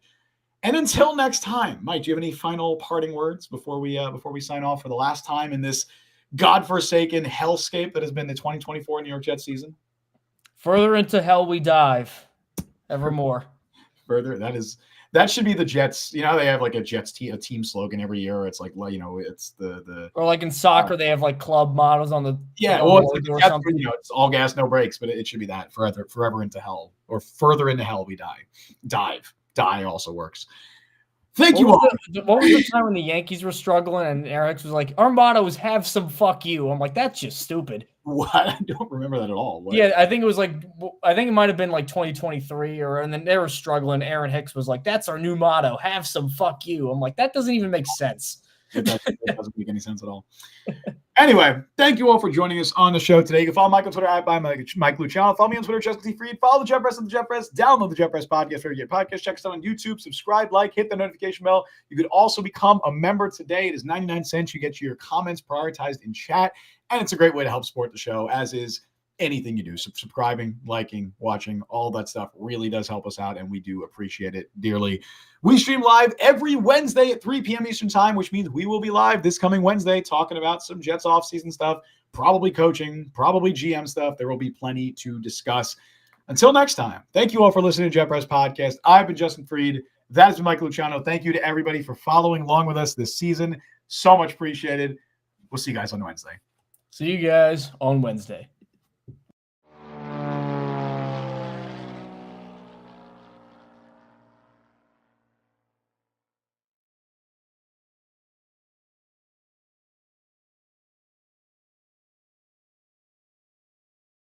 And until next time, Mike, do you have any final parting words before we sign off for the last time in this godforsaken hellscape that has been the 2024 New York Jets season? Further into hell we dive. Evermore. Further, that should be the Jets. You know, they have like a Jets team slogan every year. It's like, it's the or like in soccer, they have like club mottos on the it's all gas, no brakes, but it should be that forever into hell, or further into hell we dive. Die also works. Thank you all. What was the time when the Yankees were struggling and Eric was like, our motto was have some fuck you. I'm like, that's just stupid. What? I don't remember that at all. What? Yeah, I think it might have been like 2023 and then they were struggling. Aaron Hicks was like, that's our new motto. Have some fuck you. I'm like, that doesn't even make sense. It doesn't make any sense at all. Anyway, thank you all for joining us on the show today. You can follow Mike on Twitter at Mike Luciano. Follow me on Twitter, Justin T. Fried. Follow the Jet Press on the Jet Press. Download the Jet Press podcast wherever you get podcasts. Check us out on YouTube. Subscribe, hit the notification bell. You could also become a member today. It is 99 cents. You get your comments prioritized in chat, and it's a great way to help support the show, as is anything you do. Subscribing, liking, watching, all that stuff really does help us out, and we do appreciate it dearly. We stream live every Wednesday at 3 p.m. Eastern time, which means we will be live this coming Wednesday talking about some Jets offseason stuff, probably coaching, probably GM stuff. There will be plenty to discuss. Until next time, thank you all for listening to Jet Press Podcast. I've been Justin Fried. That has been Mike Luciano. Thank you to everybody for following along with us this season. So much appreciated. We'll see you guys on Wednesday. See you guys on Wednesday.